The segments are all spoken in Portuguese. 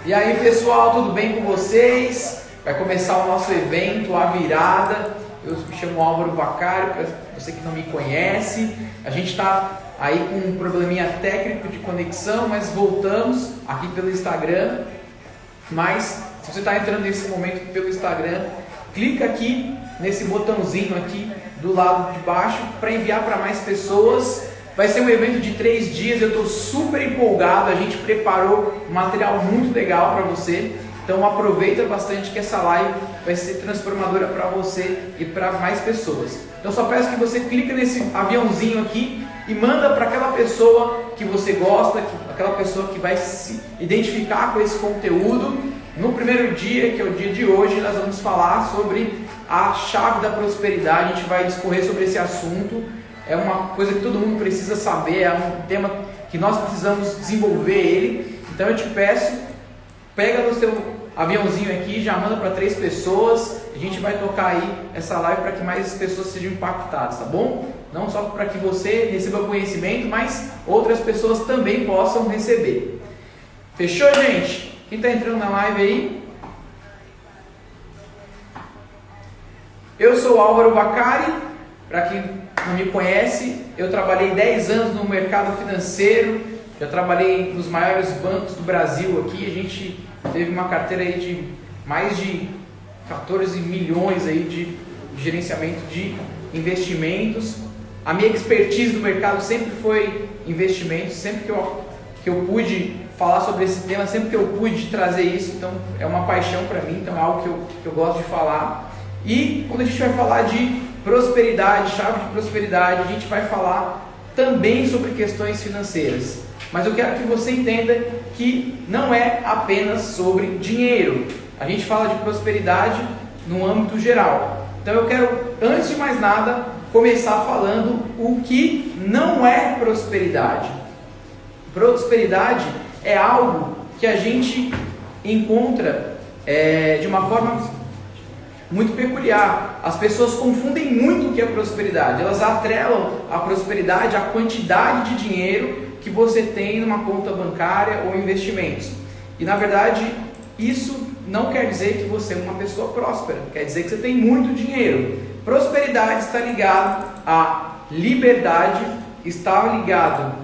E aí pessoal, tudo bem com vocês? Vai começar o nosso evento, a virada. Eu me chamo Álvaro Vacari, para você que não me conhece. A gente está aí com um probleminha técnico de conexão, mas voltamos aqui pelo Instagram. Mas se você está entrando nesse momento pelo Instagram, clica aqui nesse botãozinho aqui do lado de baixo para enviar para mais pessoas. Vai ser um evento de 3 dias, eu estou super empolgado, a gente preparou um material muito legal para você. Então aproveita bastante que essa live vai ser transformadora para você e para mais pessoas. Então só peço que você clique nesse aviãozinho aqui e manda para aquela pessoa que você gosta, aquela pessoa que vai se identificar com esse conteúdo. No primeiro dia, que é o dia de hoje, nós vamos falar sobre a chave da prosperidade. A gente vai discorrer sobre esse assunto. É uma coisa que todo mundo precisa saber, é um tema que nós precisamos desenvolver ele. Então eu te peço, pega no seu aviãozinho aqui, já manda para 3 pessoas. A gente vai tocar aí essa live para que mais pessoas sejam impactadas, tá bom? Não só para que você receba conhecimento, mas outras pessoas também possam receber. Fechou, gente? Quem está entrando na live aí? Eu sou o Álvaro Vacari, para quem não me conhece, eu trabalhei 10 anos no mercado financeiro, já trabalhei nos maiores bancos do Brasil aqui, a gente teve uma carteira aí de mais de 14 milhões aí de gerenciamento de investimentos. A minha expertise no mercado sempre foi investimentos, sempre que eu pude falar sobre esse tema, sempre que eu pude trazer isso, então é uma paixão para mim, então é algo que eu gosto de falar. E quando a gente vai falar de prosperidade, chave de prosperidade, a gente vai falar também sobre questões financeiras. Mas eu quero que você entenda que não é apenas sobre dinheiro. A gente fala de prosperidade no âmbito geral. Então eu quero, antes de mais nada, começar falando o que não é prosperidade. Prosperidade é algo que a gente encontra de uma forma muito peculiar. As pessoas confundem muito o que é prosperidade. Elas atrelam a prosperidade à quantidade de dinheiro que você tem numa conta bancária ou investimentos. E na verdade, isso não quer dizer que você é uma pessoa próspera. Quer dizer que você tem muito dinheiro. Prosperidade está ligado à liberdade, está ligado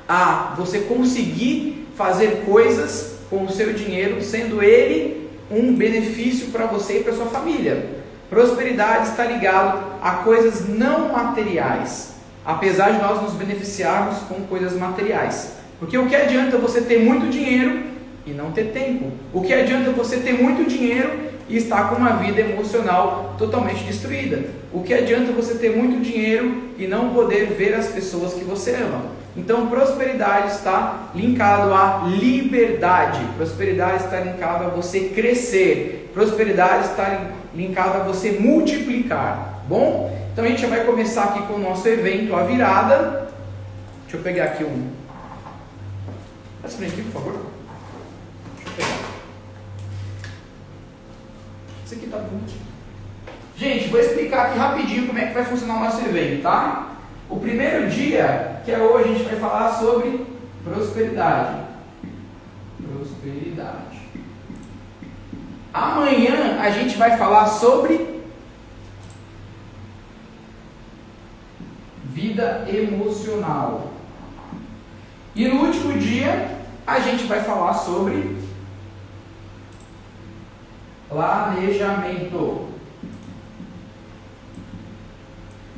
a você conseguir fazer coisas com o seu dinheiro, sendo ele um benefício para você e para sua família. Prosperidade está ligado a coisas não materiais, apesar de nós nos beneficiarmos com coisas materiais. Porque o que adianta você ter muito dinheiro e não ter tempo? O que adianta você ter muito dinheiro e estar com uma vida emocional totalmente destruída? O que adianta você ter muito dinheiro e não poder ver as pessoas que você ama? Então, prosperidade está linkado à liberdade. Prosperidade está linkado a você crescer. Prosperidade está linkado a você multiplicar. Bom? Então, a gente já vai começar aqui com o nosso evento, a virada. Deixa eu pegar aqui um... Passa para mim aqui, por favor. Deixa eu pegar. Esse aqui tá bonito. Gente, vou explicar aqui rapidinho como é que vai funcionar o nosso evento, tá? O primeiro dia, que é hoje, a gente vai falar sobre prosperidade. Prosperidade. Amanhã a gente vai falar sobre vida emocional. E no último dia a gente vai falar sobre planejamento.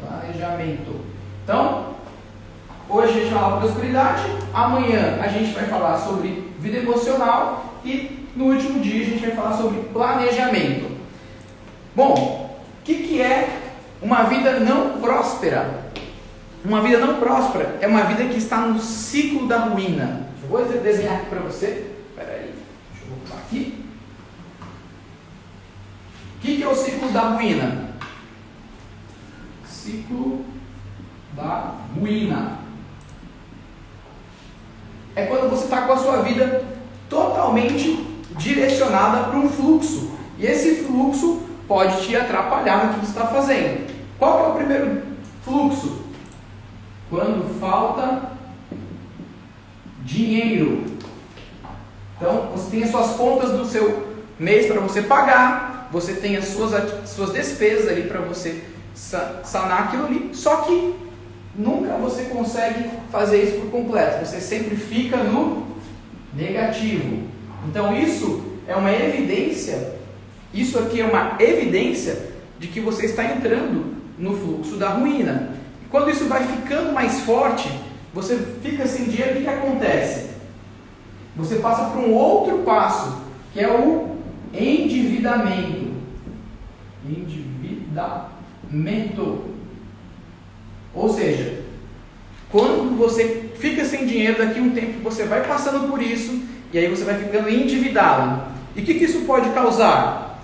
Planejamento. Então, hoje a gente vai falar prosperidade, amanhã a gente vai falar sobre vida emocional e no último dia a gente vai falar sobre planejamento. Bom, o que é uma vida não próspera? Uma vida não próspera é uma vida que está no ciclo da ruína. Eu vou desenhar aqui para você. Espera aí, deixa eu voltar aqui. O que é o ciclo da ruína? Ciclo da ruína. É quando você está com a sua vida totalmente direcionada para um fluxo. E esse fluxo pode te atrapalhar no que você está fazendo. Qual que é o primeiro fluxo? Quando falta dinheiro. Então, você tem as suas contas do seu mês para você pagar, você tem as suas despesas ali para você sanar aquilo ali, só que nunca você consegue fazer isso por completo, você sempre fica no negativo. Então isso é uma evidência, isso aqui é uma evidência de que você está entrando no fluxo da ruína. E quando isso vai ficando mais forte, você fica sem dinheiro, o que acontece? Você passa para um outro passo, que é o endividamento. Endividamento. Ou seja, quando você fica sem dinheiro, daqui a um tempo você vai passando por isso, e aí você vai ficando endividado. E o que isso pode causar?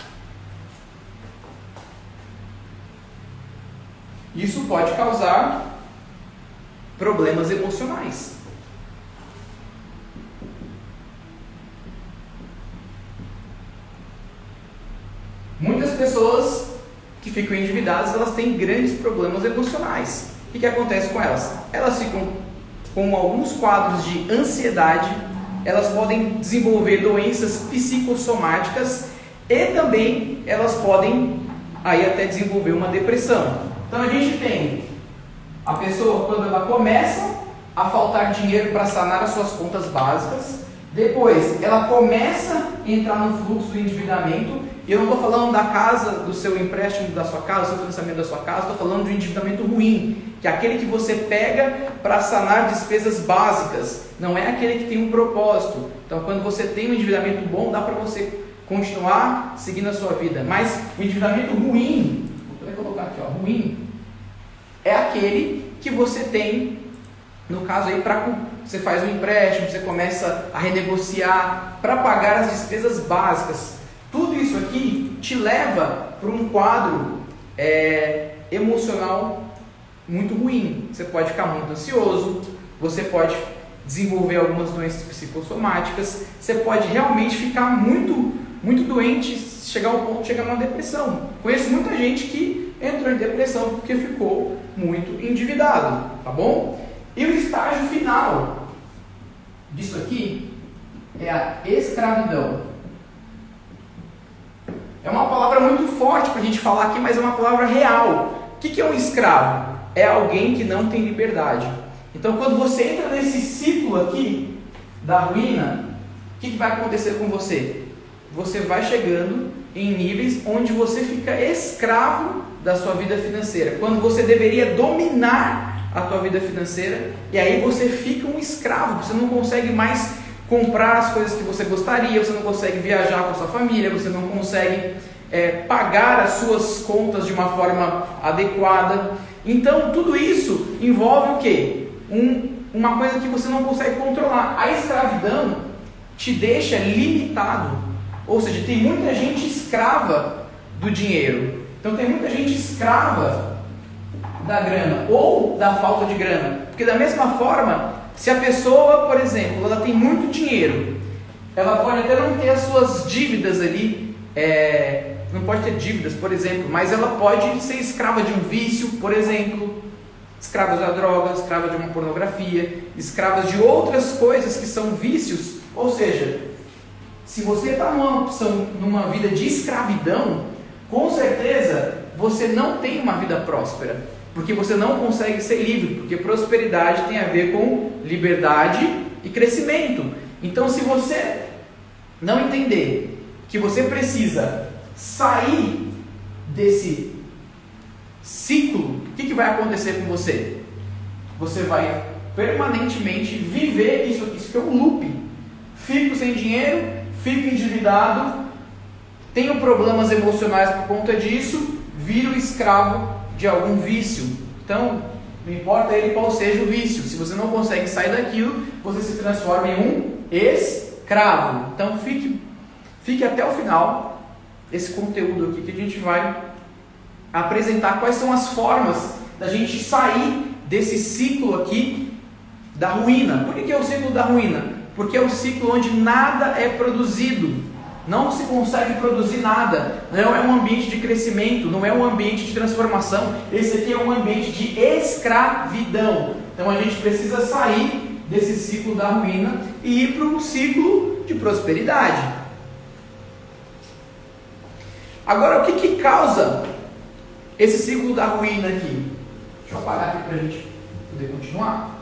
Isso pode causar problemas emocionais. Muitas pessoas que ficam endividadas, elas têm grandes problemas emocionais. O que acontece com elas? Elas ficam com alguns quadros de ansiedade, elas podem desenvolver doenças psicossomáticas e também elas podem aí até desenvolver uma depressão. Então a gente tem a pessoa quando ela começa a faltar dinheiro para sanar as suas contas básicas, depois ela começa a entrar no fluxo do endividamento, e eu não estou falando da casa, do seu empréstimo da sua casa, do seu financiamento da sua casa, estou falando de um endividamento ruim, que é aquele que você pega para sanar despesas básicas, não é aquele que tem um propósito. Então quando você tem um endividamento bom, dá para você continuar seguindo a sua vida, mas o endividamento ruim, vou colocar aqui, ó, ruim, é aquele que você tem, no caso aí, você faz um empréstimo, você começa a renegociar para pagar as despesas básicas. Tudo isso aqui te leva para um quadro emocional muito ruim. Você pode ficar muito ansioso, você pode desenvolver algumas doenças psicossomáticas, você pode realmente ficar muito, muito doente, chegar ao ponto de chegar numa depressão. Conheço muita gente que entrou em depressão porque ficou muito endividado, tá bom? E o estágio final disso aqui é a escravidão. É uma palavra muito forte para a gente falar aqui, mas é uma palavra real. O que é um escravo? É alguém que não tem liberdade. Então quando você entra nesse ciclo aqui da ruína, o que vai acontecer com você? Você vai chegando em níveis onde você fica escravo da sua vida financeira, quando você deveria dominar a tua vida financeira, e aí você fica um escravo, você não consegue mais comprar as coisas que você gostaria, você não consegue viajar com a sua família, você não consegue pagar as suas contas de uma forma adequada. Então tudo isso envolve o quê? Uma coisa que você não consegue controlar. A escravidão te deixa limitado, ou seja, tem muita gente escrava do dinheiro. Então tem muita gente escrava da grana ou da falta de grana, porque da mesma forma, se a pessoa, por exemplo, ela tem muito dinheiro, ela pode até não ter as suas dívidas ali, não pode ter dívidas, por exemplo, mas ela pode ser escrava de um vício, por exemplo, escrava da droga, escrava de uma pornografia, escrava de outras coisas que são vícios. Ou seja, se você está numa vida de escravidão, com certeza você não tem uma vida próspera, porque você não consegue ser livre, porque prosperidade tem a ver com liberdade e crescimento. Então se você não entender que você precisa sair desse ciclo, o que vai acontecer com você? Você vai permanentemente viver isso aqui, isso que é um loop. Fico sem dinheiro, fico endividado, tenho problemas emocionais por conta disso, viro escravo de algum vício. Então, não importa ele qual seja o vício, se você não consegue sair daquilo, você se transforma em um escravo. Então, fique até o final desse conteúdo aqui, que a gente vai apresentar quais são as formas da gente sair desse ciclo aqui da ruína. Por que é o ciclo da ruína? Porque é o ciclo onde nada é produzido. Não se consegue produzir nada, não é um ambiente de crescimento, não é um ambiente de transformação, esse aqui é um ambiente de escravidão. Então a gente precisa sair desse ciclo da ruína e ir para um ciclo de prosperidade. Agora, o que causa esse ciclo da ruína aqui? Deixa eu apagar aqui para a gente poder continuar.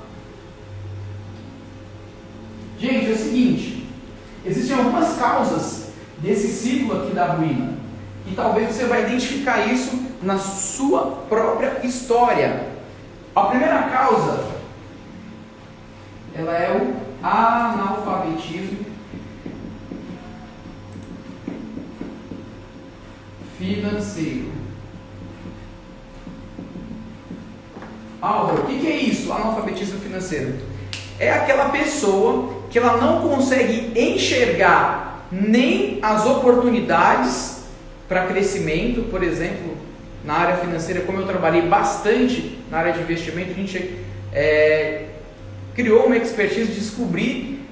Gente, é o seguinte, existem algumas causas desse ciclo aqui da ruína, e talvez você vai identificar isso na sua própria história. A primeira causa, ela é o analfabetismo financeiro. Álvaro, o que é isso, analfabetismo financeiro? É aquela pessoa que ela não consegue enxergar nem as oportunidades para crescimento. Por exemplo, na área financeira, como eu trabalhei bastante na área de investimento, a gente criou uma expertise de descobrir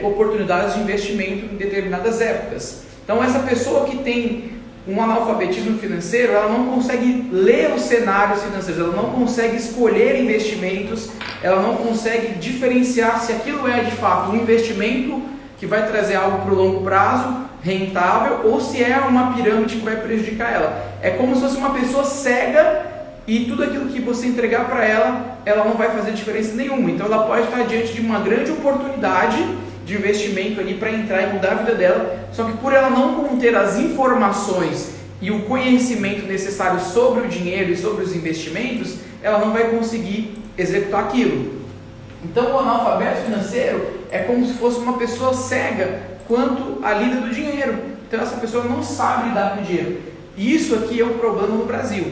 oportunidades de investimento em determinadas épocas. Então, essa pessoa que tem um analfabetismo financeiro, ela não consegue ler os cenários financeiros, ela não consegue escolher investimentos, ela não consegue diferenciar se aquilo é de fato um investimento que vai trazer algo para o longo prazo, rentável, ou se é uma pirâmide que vai prejudicar ela. É como se fosse uma pessoa cega e tudo aquilo que você entregar para ela, ela não vai fazer diferença nenhuma. Então ela pode estar diante de uma grande oportunidade de investimento ali para entrar e mudar a vida dela, só que por ela não conter as informações e o conhecimento necessário sobre o dinheiro e sobre os investimentos, ela não vai conseguir executar aquilo. Então o analfabeto financeiro é como se fosse uma pessoa cega quanto à lida do dinheiro. Então essa pessoa não sabe lidar com o dinheiro. E isso aqui é um problema no Brasil.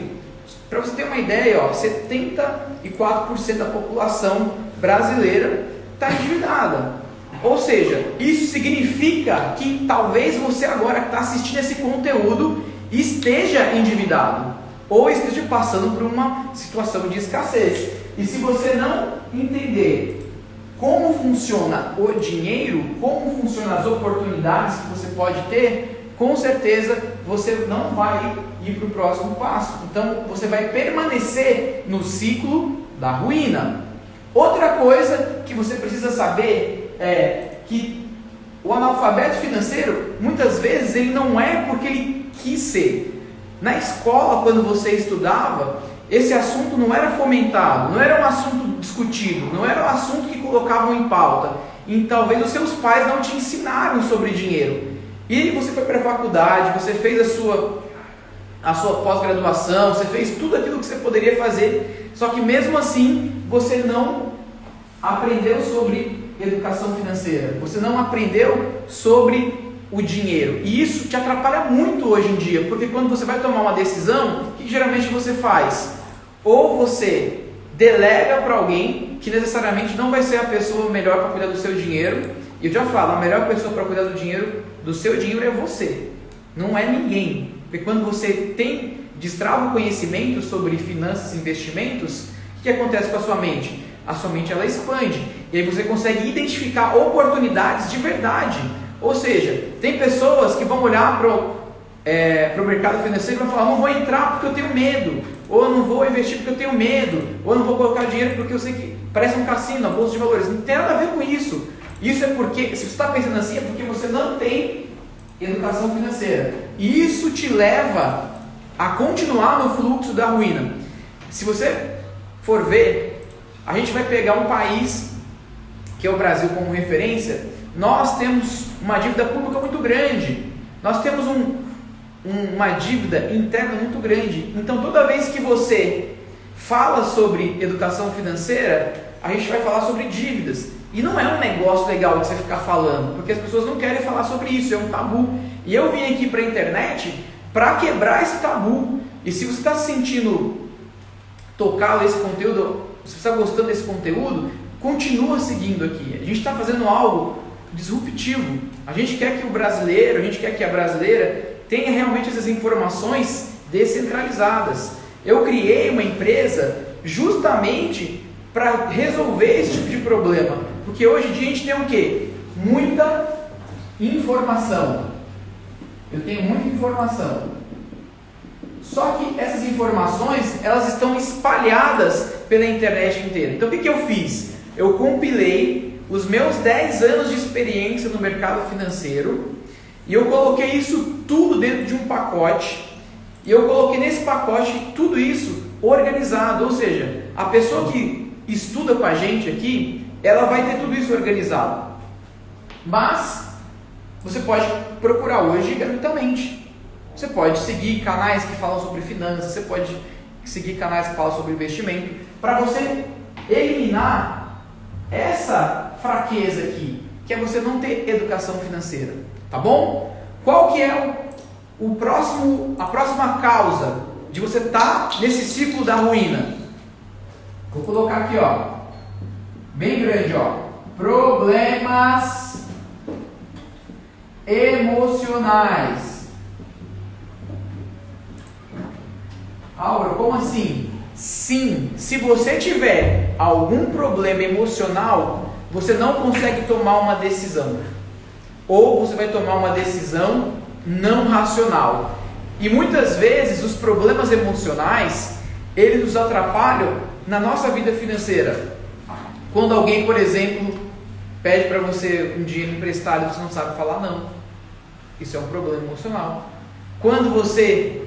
Para você ter uma ideia, 74% da população brasileira está endividada. Ou seja, isso significa que talvez você agora que está assistindo esse conteúdo esteja endividado ou esteja passando por uma situação de escassez. E se você não entender como funciona o dinheiro, como funcionam as oportunidades que você pode ter, com certeza você não vai ir para o próximo passo. Então você vai permanecer no ciclo da ruína. Outra coisa que você precisa saber é que o analfabeto financeiro, muitas vezes, ele não é porque ele quis ser. Na escola, quando você estudava, esse assunto não era fomentado, não era um assunto discutido, não era um assunto que colocavam em pauta. E talvez os seus pais não te ensinaram sobre dinheiro. E você foi para a faculdade, você fez a sua pós-graduação, você fez tudo aquilo que você poderia fazer, só que mesmo assim, você não aprendeu sobre educação financeira, você não aprendeu sobre o dinheiro, e isso te atrapalha muito hoje em dia, porque quando você vai tomar uma decisão, o que geralmente você faz? Ou você delega para alguém, que necessariamente não vai ser a pessoa melhor para cuidar do seu dinheiro, e eu já falo, a melhor pessoa para cuidar do seu dinheiro é você, não é ninguém, porque quando você destrava o conhecimento sobre finanças e investimentos, o que acontece com a sua mente? A sua mente ela expande, e aí você consegue identificar oportunidades de verdade. Ou seja, tem pessoas que vão olhar para o mercado financeiro e vão falar, não vou entrar porque eu tenho medo, ou não vou investir porque eu tenho medo, ou não vou colocar dinheiro porque eu sei que parece um cassino, a bolsa de valores. Não tem nada a ver com isso. Isso é porque, se você está pensando assim, é porque você não tem educação financeira, e isso te leva a continuar no fluxo da ruína. Se você for ver, a gente vai pegar um país que é o Brasil como referência. Nós temos uma dívida pública muito grande, nós temos uma dívida interna muito grande. Então toda vez que você fala sobre educação financeira, a gente vai falar sobre dívidas, e não é um negócio legal de você ficar falando, porque as pessoas não querem falar sobre isso, é um tabu. E eu vim aqui para a internet para quebrar esse tabu. E se você está se sentindo tocado nesse conteúdo, se você está gostando desse conteúdo, continua seguindo aqui. A gente está fazendo algo disruptivo. A gente quer que o brasileiro, a gente quer que a brasileira tenha realmente essas informações descentralizadas. Eu criei uma empresa justamente para resolver esse tipo de problema, porque hoje em dia a gente tem o quê? Muita informação. Eu tenho muita informação. Só que essas informações, elas estão espalhadas pela internet inteira. Então o que eu fiz? Eu compilei os meus 10 anos de experiência no mercado financeiro e eu coloquei isso tudo dentro de um pacote e eu coloquei nesse pacote tudo isso organizado, ou seja, a pessoa que estuda com a gente aqui, ela vai ter tudo isso organizado. Mas você pode procurar hoje gratuitamente. Você pode seguir canais que falam sobre finanças, você pode seguir canais que falam sobre investimento, para você eliminar essa fraqueza aqui, que é você não ter educação financeira, tá bom? Qual que é a próxima causa de você estar nesse ciclo da ruína? Vou colocar aqui, ó, bem grande, ó, problemas emocionais. Álvaro, como assim? Sim, se você tiver algum problema emocional, você não consegue tomar uma decisão. Ou você vai tomar uma decisão não racional. E muitas vezes os problemas emocionais, eles nos atrapalham na nossa vida financeira. Quando alguém, por exemplo, pede para você um dinheiro emprestado e você não sabe falar não. Isso é um problema emocional. Quando você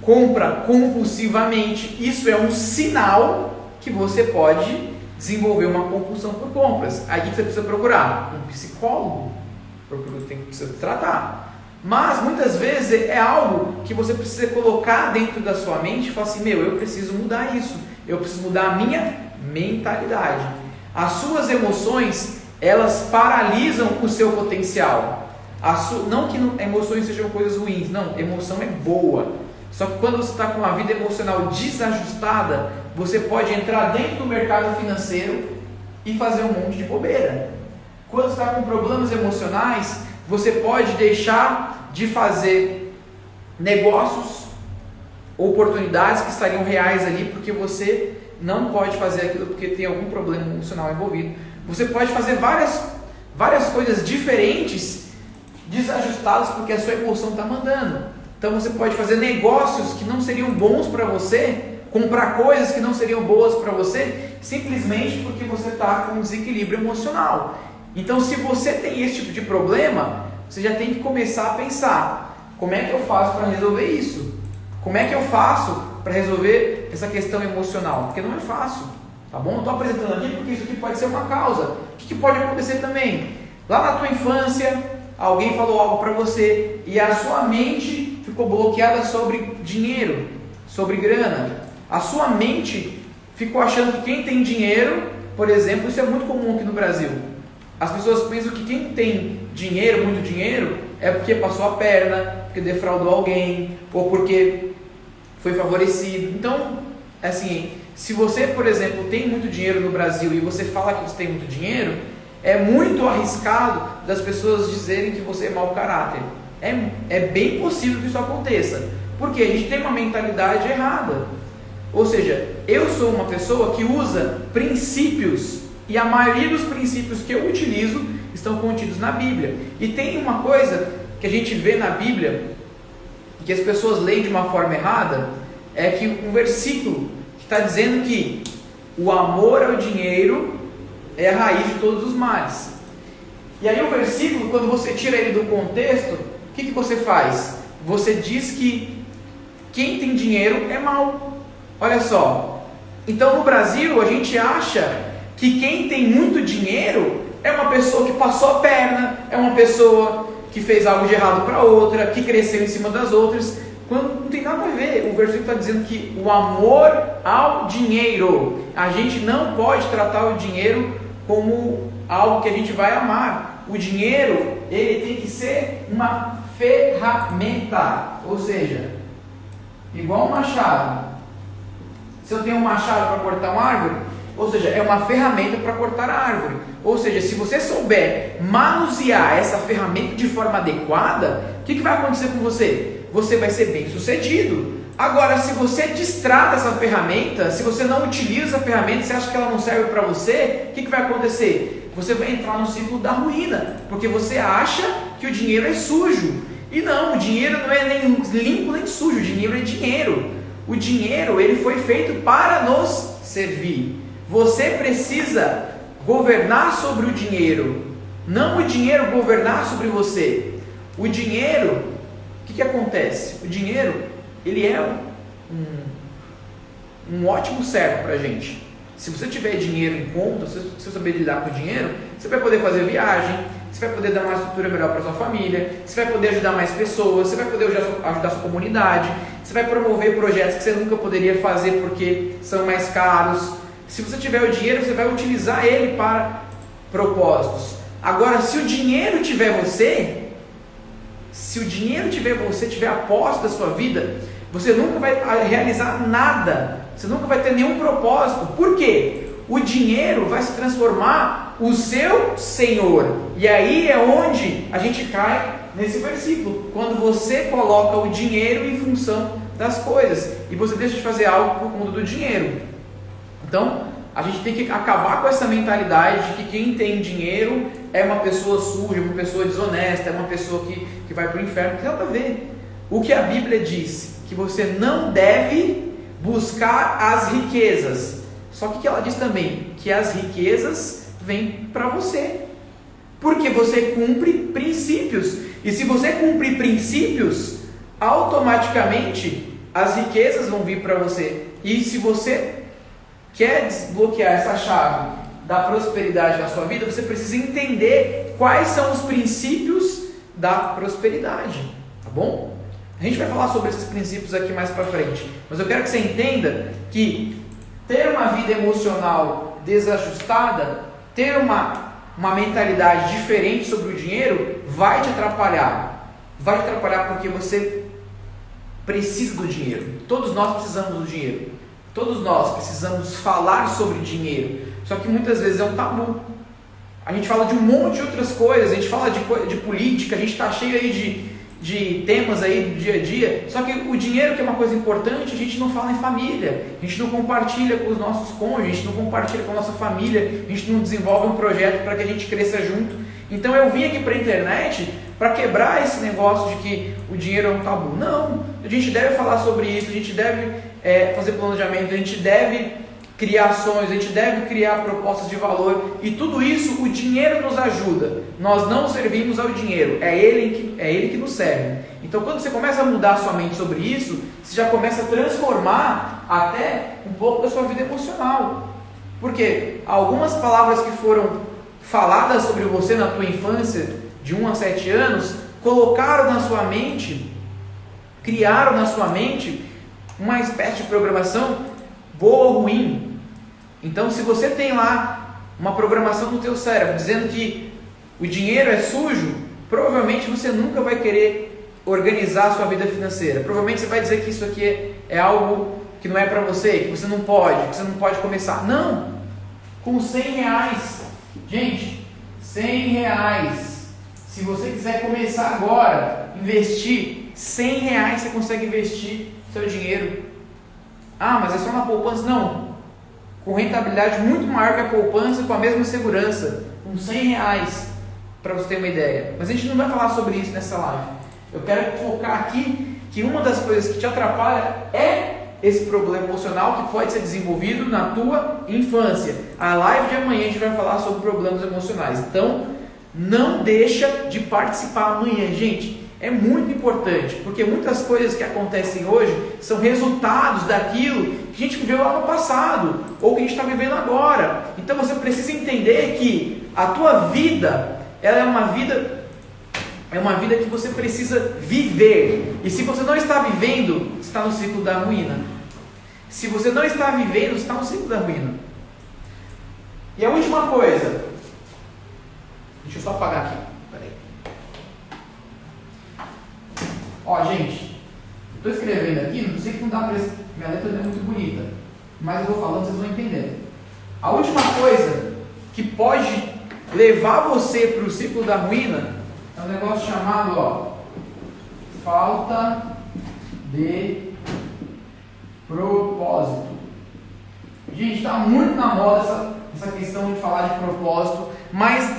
compra compulsivamente, isso é um sinal que você pode desenvolver uma compulsão por compras. Aí você precisa procurar um psicólogo, precisa tratar. Mas muitas vezes é algo que você precisa colocar dentro da sua mente e falar assim, eu preciso mudar isso, eu preciso mudar a minha mentalidade. As suas emoções, elas paralisam o seu potencial. Não que emoções sejam coisas ruins, não, emoção é boa. Só que quando você está com uma vida emocional desajustada, você pode entrar dentro do mercado financeiro e fazer um monte de bobeira. Quando você está com problemas emocionais, você pode deixar de fazer negócios, oportunidades que estariam reais ali, porque você não pode fazer aquilo porque tem algum problema emocional envolvido. Você pode fazer várias coisas diferentes, desajustadas, porque a sua emoção está mandando. Então você pode fazer negócios que não seriam bons para você, comprar coisas que não seriam boas para você, simplesmente porque você está com um desequilíbrio emocional. Então, se você tem esse tipo de problema, você já tem que começar a pensar, como é que eu faço para resolver isso? Como é que eu faço para resolver essa questão emocional? Porque não é fácil, tá bom? Eu estou apresentando aqui porque isso aqui pode ser uma causa. O que pode acontecer também? Lá na tua infância, alguém falou algo para você e a sua mente ficou bloqueada sobre dinheiro, sobre grana. A sua mente ficou achando que quem tem dinheiro, por exemplo, isso é muito comum aqui no Brasil. As pessoas pensam que quem tem dinheiro, muito dinheiro, é porque passou a perna, porque defraudou alguém, ou porque foi favorecido. Então, assim, se você, por exemplo, tem muito dinheiro no Brasil e você fala que você tem muito dinheiro, é muito arriscado das pessoas dizerem que você é mau caráter. É bem possível que isso aconteça, porque a gente tem uma mentalidade errada. Ou seja, eu sou uma pessoa que usa princípios, e a maioria dos princípios que eu utilizo estão contidos na Bíblia. E tem uma coisa que a gente vê na Bíblia, que as pessoas leem de uma forma errada, é que um versículo que está dizendo que o amor ao dinheiro é a raiz de todos os males. E aí o versículo, quando você tira ele do contexto, o que você faz? Você diz que quem tem dinheiro é mau. Olha só. Então no Brasil a gente acha que quem tem muito dinheiro é uma pessoa que passou a perna, é uma pessoa que fez algo de errado para outra, que cresceu em cima das outras, quando não tem nada a ver. O versículo está dizendo que o amor ao dinheiro, a gente não pode tratar o dinheiro como algo que a gente vai amar. O dinheiro, ele tem que ser uma ferramenta, ou seja, igual um machado. Se eu tenho um machado para cortar uma árvore, ou seja, é uma ferramenta para cortar a árvore. Ou seja, se você souber manusear essa ferramenta de forma adequada, o que vai acontecer com você? Você vai ser bem sucedido. Agora, se você destrata essa ferramenta, se você não utiliza a ferramenta, você acha que ela não serve para você, o que vai acontecer? Você vai entrar no ciclo da ruína, porque você acha que o dinheiro é sujo. E não, o dinheiro não é nem limpo nem sujo, o dinheiro é dinheiro. O dinheiro, ele foi feito para nos servir. Você precisa governar sobre o dinheiro, não o dinheiro governar sobre você. O dinheiro, o que acontece? O dinheiro, ele é um ótimo servo para a gente. Se você tiver dinheiro em conta, se você saber lidar com o dinheiro, você vai poder fazer viagem, você vai poder dar uma estrutura melhor para sua família, você vai poder ajudar mais pessoas, você vai poder ajudar a sua comunidade, você vai promover projetos que você nunca poderia fazer porque são mais caros. Se você tiver o dinheiro, você vai utilizar ele para propósitos. Agora, se o dinheiro tiver você, tiver a posse da sua vida, você nunca vai realizar nada, você nunca vai ter nenhum propósito. Por quê? O dinheiro vai se transformar o seu senhor. E aí é onde a gente cai nesse versículo, quando você coloca o dinheiro em função das coisas e você deixa de fazer algo por conta do dinheiro. Então, a gente tem que acabar com essa mentalidade de que quem tem dinheiro é uma pessoa suja, uma pessoa desonesta, é uma pessoa que vai para o inferno. Não tem nada a ver. O que a Bíblia diz? Que você não deve buscar as riquezas. Só que ela diz também que as riquezas vêm para você, porque você cumpre princípios. E se você cumprir princípios, automaticamente as riquezas vão vir para você. E se você quer desbloquear essa chave da prosperidade na sua vida, você precisa entender quais são os princípios da prosperidade, tá bom? A gente vai falar sobre esses princípios aqui mais para frente, mas eu quero que você entenda que ter uma vida emocional desajustada, ter uma mentalidade diferente sobre o dinheiro, vai te atrapalhar. Vai te atrapalhar porque você precisa do dinheiro. Todos nós precisamos do dinheiro. Todos nós precisamos falar sobre dinheiro. Só que muitas vezes é um tabu. A gente fala de um monte de outras coisas, a gente fala de política, a gente está cheio aí de temas aí do dia a dia. Só que o dinheiro, que é uma coisa importante, a gente não fala em família, a gente não compartilha com os nossos cônjuges, a gente não compartilha com a nossa família, a gente não desenvolve um projeto para que a gente cresça junto. Então eu vim aqui para a internet para quebrar esse negócio de que o dinheiro é um tabu. Não, a gente deve falar sobre isso, a gente deve fazer planejamento, a gente deve criar ações, a gente deve criar propostas de valor, e tudo isso o dinheiro nos ajuda. Nós não servimos ao dinheiro, é ele que nos serve. Então quando você começa a mudar a sua mente sobre isso, você já começa a transformar até um pouco da sua vida emocional. Porque algumas palavras que foram faladas sobre você na tua infância, de 1 a 7 anos, colocaram na sua mente, criaram na sua mente uma espécie de programação boa ou ruim. Então, se você tem lá uma programação no teu cérebro dizendo que o dinheiro é sujo, provavelmente você nunca vai querer organizar a sua vida financeira. Provavelmente você vai dizer que isso aqui é algo que não é para você, que você não pode começar. Não! Com R$100, gente, R$100. Se você quiser começar agora, investir R$100, você consegue investir seu dinheiro. Ah, mas é só na poupança? Não. Com rentabilidade muito maior que a poupança, com a mesma segurança, com R$100, para você ter uma ideia. Mas a gente não vai falar sobre isso nessa live. Eu quero focar aqui que uma das coisas que te atrapalha é esse problema emocional que pode ser desenvolvido na tua infância. A live de amanhã a gente vai falar sobre problemas emocionais. Então, não deixa de participar amanhã, gente. É muito importante, porque muitas coisas que acontecem hoje são resultados daquilo que a gente viveu lá no passado, ou que a gente está vivendo agora. Então você precisa entender que a tua vida, ela é uma vida que você precisa viver. E se você não está vivendo, você está no ciclo da ruína. Se você não está vivendo, você está no ciclo da ruína. E a última coisa, deixa eu só apagar aqui. Ó, gente, estou escrevendo aqui, não sei que não dá para... Minha letra não é muito bonita, mas eu vou falando, vocês vão entender. A última coisa que pode levar você para o ciclo da ruína é um negócio chamado, ó, falta de propósito. Gente, está muito na moda essa questão de falar de propósito, mas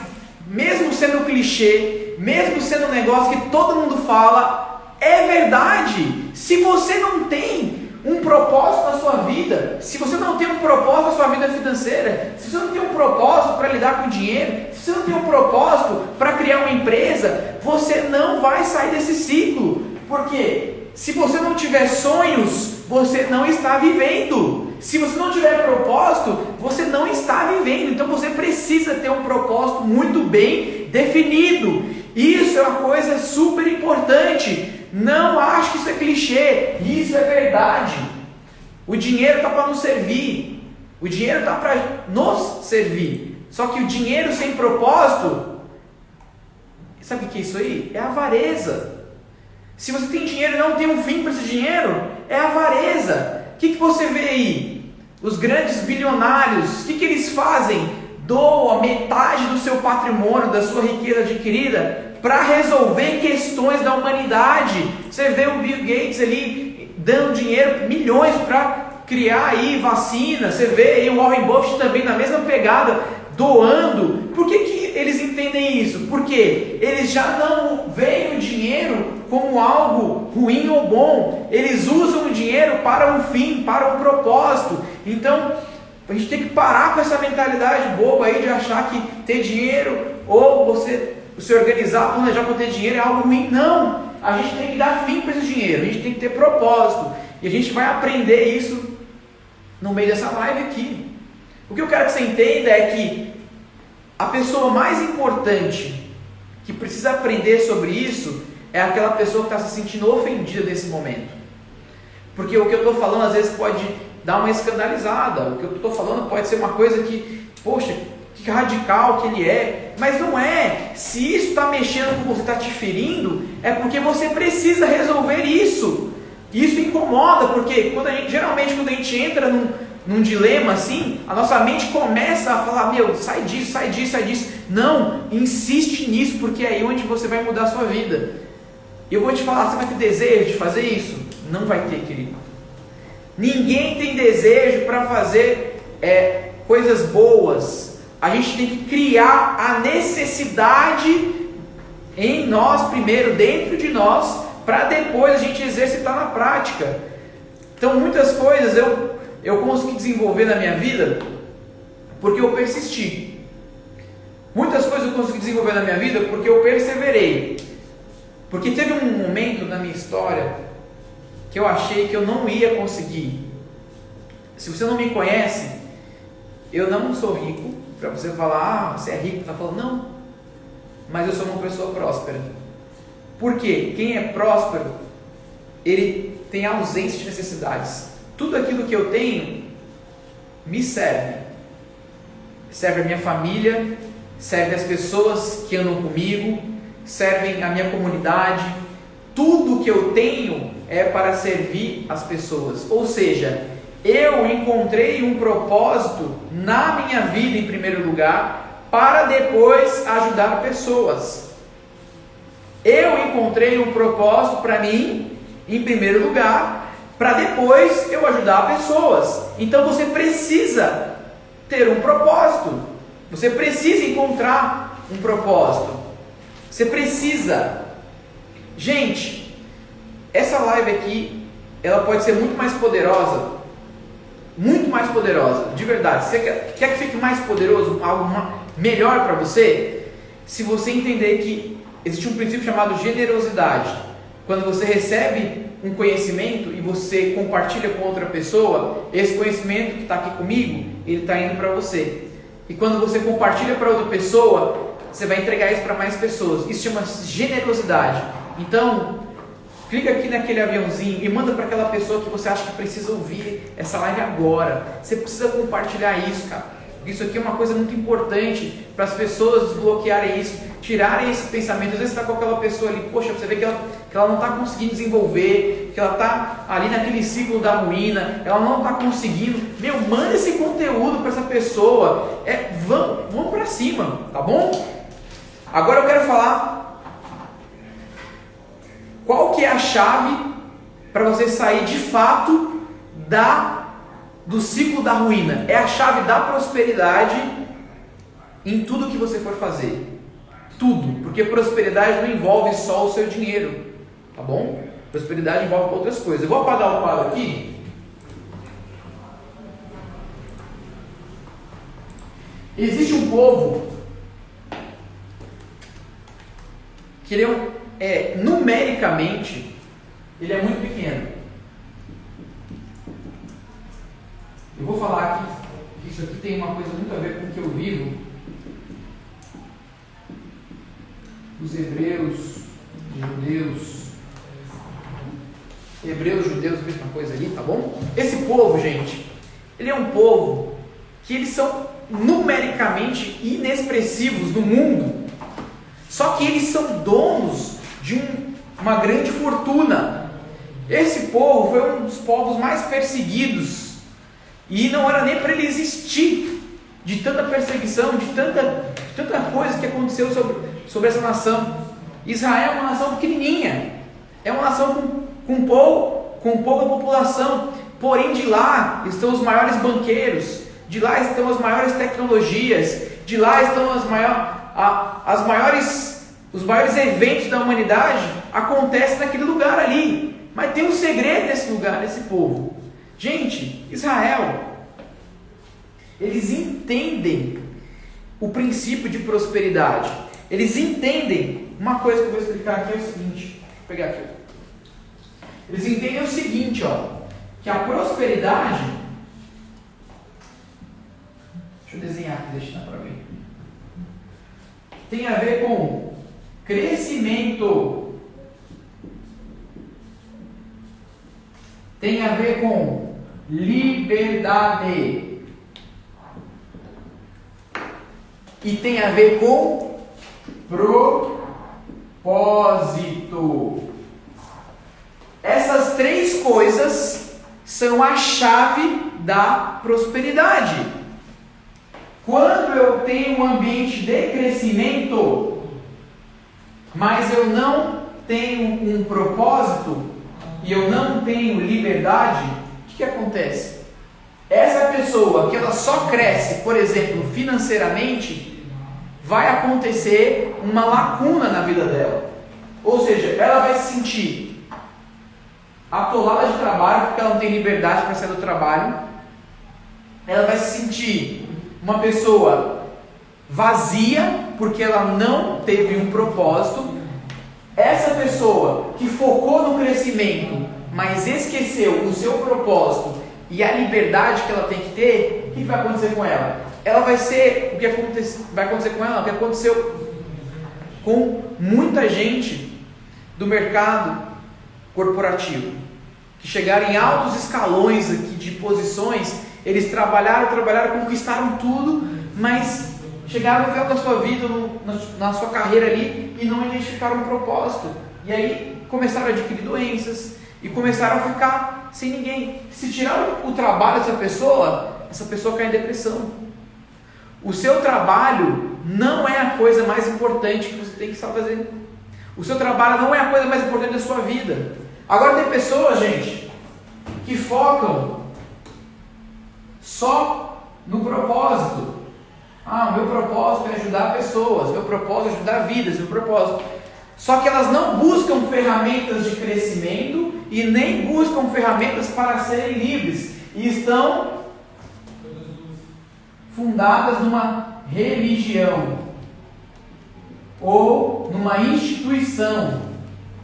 mesmo sendo clichê, mesmo sendo um negócio que todo mundo fala, é verdade. Se você não tem um propósito na sua vida, se você não tem um propósito na sua vida financeira, se você não tem um propósito para lidar com dinheiro, se você não tem um propósito para criar uma empresa, você não vai sair desse ciclo. Porque se você não tiver sonhos, você não está vivendo. Se você não tiver propósito, você não está vivendo. Então você precisa ter um propósito muito bem definido. Isso é uma coisa super importante. Não acho que isso é clichê, isso é verdade. O dinheiro está para nos servir. O dinheiro está para nos servir. Só que o dinheiro sem propósito, sabe o que é isso aí? É avareza. Se você tem dinheiro e não tem um fim para esse dinheiro, é avareza. O que você vê aí? Os grandes bilionários, o que eles fazem? Doam metade do seu patrimônio, da sua riqueza adquirida, para resolver questões da humanidade. Você vê o Bill Gates ali dando dinheiro, milhões, para criar aí vacina. Você vê aí o Warren Buffett também na mesma pegada, doando. Por que eles entendem isso? Porque eles já não veem o dinheiro como algo ruim ou bom. Eles usam o dinheiro para um fim, para um propósito. Então, a gente tem que parar com essa mentalidade boba aí de achar que ter dinheiro ou você se organizar, planejar para ter dinheiro é algo ruim. Não! A gente tem que dar fim para esse dinheiro, a gente tem que ter propósito. E a gente vai aprender isso no meio dessa live aqui. O que eu quero que você entenda é que a pessoa mais importante que precisa aprender sobre isso é aquela pessoa que está se sentindo ofendida nesse momento. Porque o que eu estou falando às vezes pode dar uma escandalizada. O que eu estou falando pode ser uma coisa que, poxa, que radical que ele é. Mas não é. Se isso está mexendo com você, está te ferindo, é porque você precisa resolver isso. Isso incomoda, porque geralmente quando a gente entra num dilema assim, a nossa mente começa a falar, meu, sai disso, sai disso, sai disso. Não, insiste nisso, porque é aí onde você vai mudar a sua vida. Eu vou te falar, você vai ter desejo de fazer isso? Não vai ter, querido. Ninguém tem desejo para fazer coisas boas. A gente tem que criar a necessidade em nós primeiro, dentro de nós, para depois a gente exercitar na prática. Então muitas coisas eu consegui desenvolver na minha vida porque eu persisti. Muitas coisas eu consegui desenvolver na minha vida porque eu perseverei. Porque teve um momento na minha história que eu achei que eu não ia conseguir. Se você não me conhece, eu não sou rico. Para você falar, você é rico, está falando, não. Mas eu sou uma pessoa próspera. Por quê? Quem é próspero, ele tem ausência de necessidades. Tudo aquilo que eu tenho me serve. Serve a minha família, serve as pessoas que andam comigo, servem a minha comunidade. Tudo que eu tenho é para servir as pessoas. Ou seja, eu encontrei um propósito na minha vida em primeiro lugar, para depois ajudar pessoas. Eu encontrei um propósito para mim em primeiro lugar, para depois eu ajudar pessoas. Então você precisa ter um propósito. Você precisa encontrar um propósito. Você precisa. Gente, essa live aqui, ela pode ser muito mais poderosa. Muito mais poderosa, de verdade. Você quer que fique mais poderoso, algo melhor para você? Se você entender que existe um princípio chamado generosidade. Quando você recebe um conhecimento e você compartilha com outra pessoa, esse conhecimento que está aqui comigo, ele está indo para você. E quando você compartilha para outra pessoa, você vai entregar isso para mais pessoas. Isso chama-se generosidade. Então, clica aqui naquele aviãozinho e manda para aquela pessoa que você acha que precisa ouvir essa live agora. Você precisa compartilhar isso, cara. Isso aqui é uma coisa muito importante para as pessoas desbloquearem isso, tirarem esse pensamento. Às vezes você está com aquela pessoa ali, poxa, você vê que ela não está conseguindo desenvolver, que ela está ali naquele ciclo da ruína, ela não está conseguindo. Meu, manda esse conteúdo para essa pessoa. Vamos para cima, tá bom? Agora eu quero falar qual que é a chave para você sair de fato do ciclo da ruína. É a chave da prosperidade em tudo que você for fazer. Tudo, porque prosperidade não envolve só o seu dinheiro, tá bom? Prosperidade envolve outras coisas. Eu vou apagar o quadro aqui Existe um povo que ele numericamente, ele é muito pequeno. Eu vou falar aqui, que isso aqui tem uma coisa muito a ver com o que eu vivo. Os hebreus, judeus, mesma coisa ali, tá bom? Esse povo, gente, ele é um povo que eles são numericamente inexpressivos no mundo, só que eles são donos de uma grande fortuna. Esse povo foi um dos povos mais perseguidos, e não era nem para ele existir, de tanta perseguição, de tanta coisa que aconteceu sobre essa nação. Israel é uma nação pequenininha, é uma nação com pouca população, porém de lá estão os maiores banqueiros, de lá estão as maiores tecnologias, de lá estão os maiores eventos da humanidade acontecem naquele lugar ali. Mas tem um segredo nesse lugar, nesse povo. Gente, Israel, eles entendem o princípio de prosperidade. Eles entendem uma coisa que eu vou explicar aqui, é o seguinte. Vou pegar aqui. Eles entendem o seguinte, que a prosperidade, deixa eu desenhar aqui, deixa para ver, tem a ver com crescimento, tem a ver com liberdade e tem a ver com propósito. Essas três coisas são a chave da prosperidade. Quando eu tenho um ambiente de crescimento, mas eu não tenho um propósito e eu não tenho liberdade, o que acontece? Essa pessoa que ela só cresce, por exemplo, financeiramente, vai acontecer uma lacuna na vida dela. Ou seja, ela vai se sentir atolada de trabalho porque ela não tem liberdade para sair do trabalho. Ela vai se sentir uma pessoa vazia porque ela não teve um propósito. Essa pessoa que focou no crescimento, mas esqueceu o seu propósito e a liberdade que ela tem que ter, o que vai acontecer com ela? Ela vai ser o que vai acontecer com ela, o que aconteceu com muita gente do mercado corporativo, que chegaram em altos escalões aqui de posições. Eles trabalharam, conquistaram tudo, mas chegaram no final da sua vida, na sua carreira ali, e não identificaram um propósito. E aí começaram a adquirir doenças e começaram a ficar sem ninguém. Se tirar o trabalho dessa pessoa, essa pessoa cai em depressão. O seu trabalho não é a coisa mais importante que você tem que estar fazendo. O seu trabalho não é a coisa mais importante da sua vida. Agora tem pessoas, gente, que focam só no propósito. O meu propósito é ajudar pessoas, meu propósito é ajudar vidas, meu propósito. Só que elas não buscam ferramentas de crescimento e nem buscam ferramentas para serem livres. E estão fundadas numa religião ou numa instituição.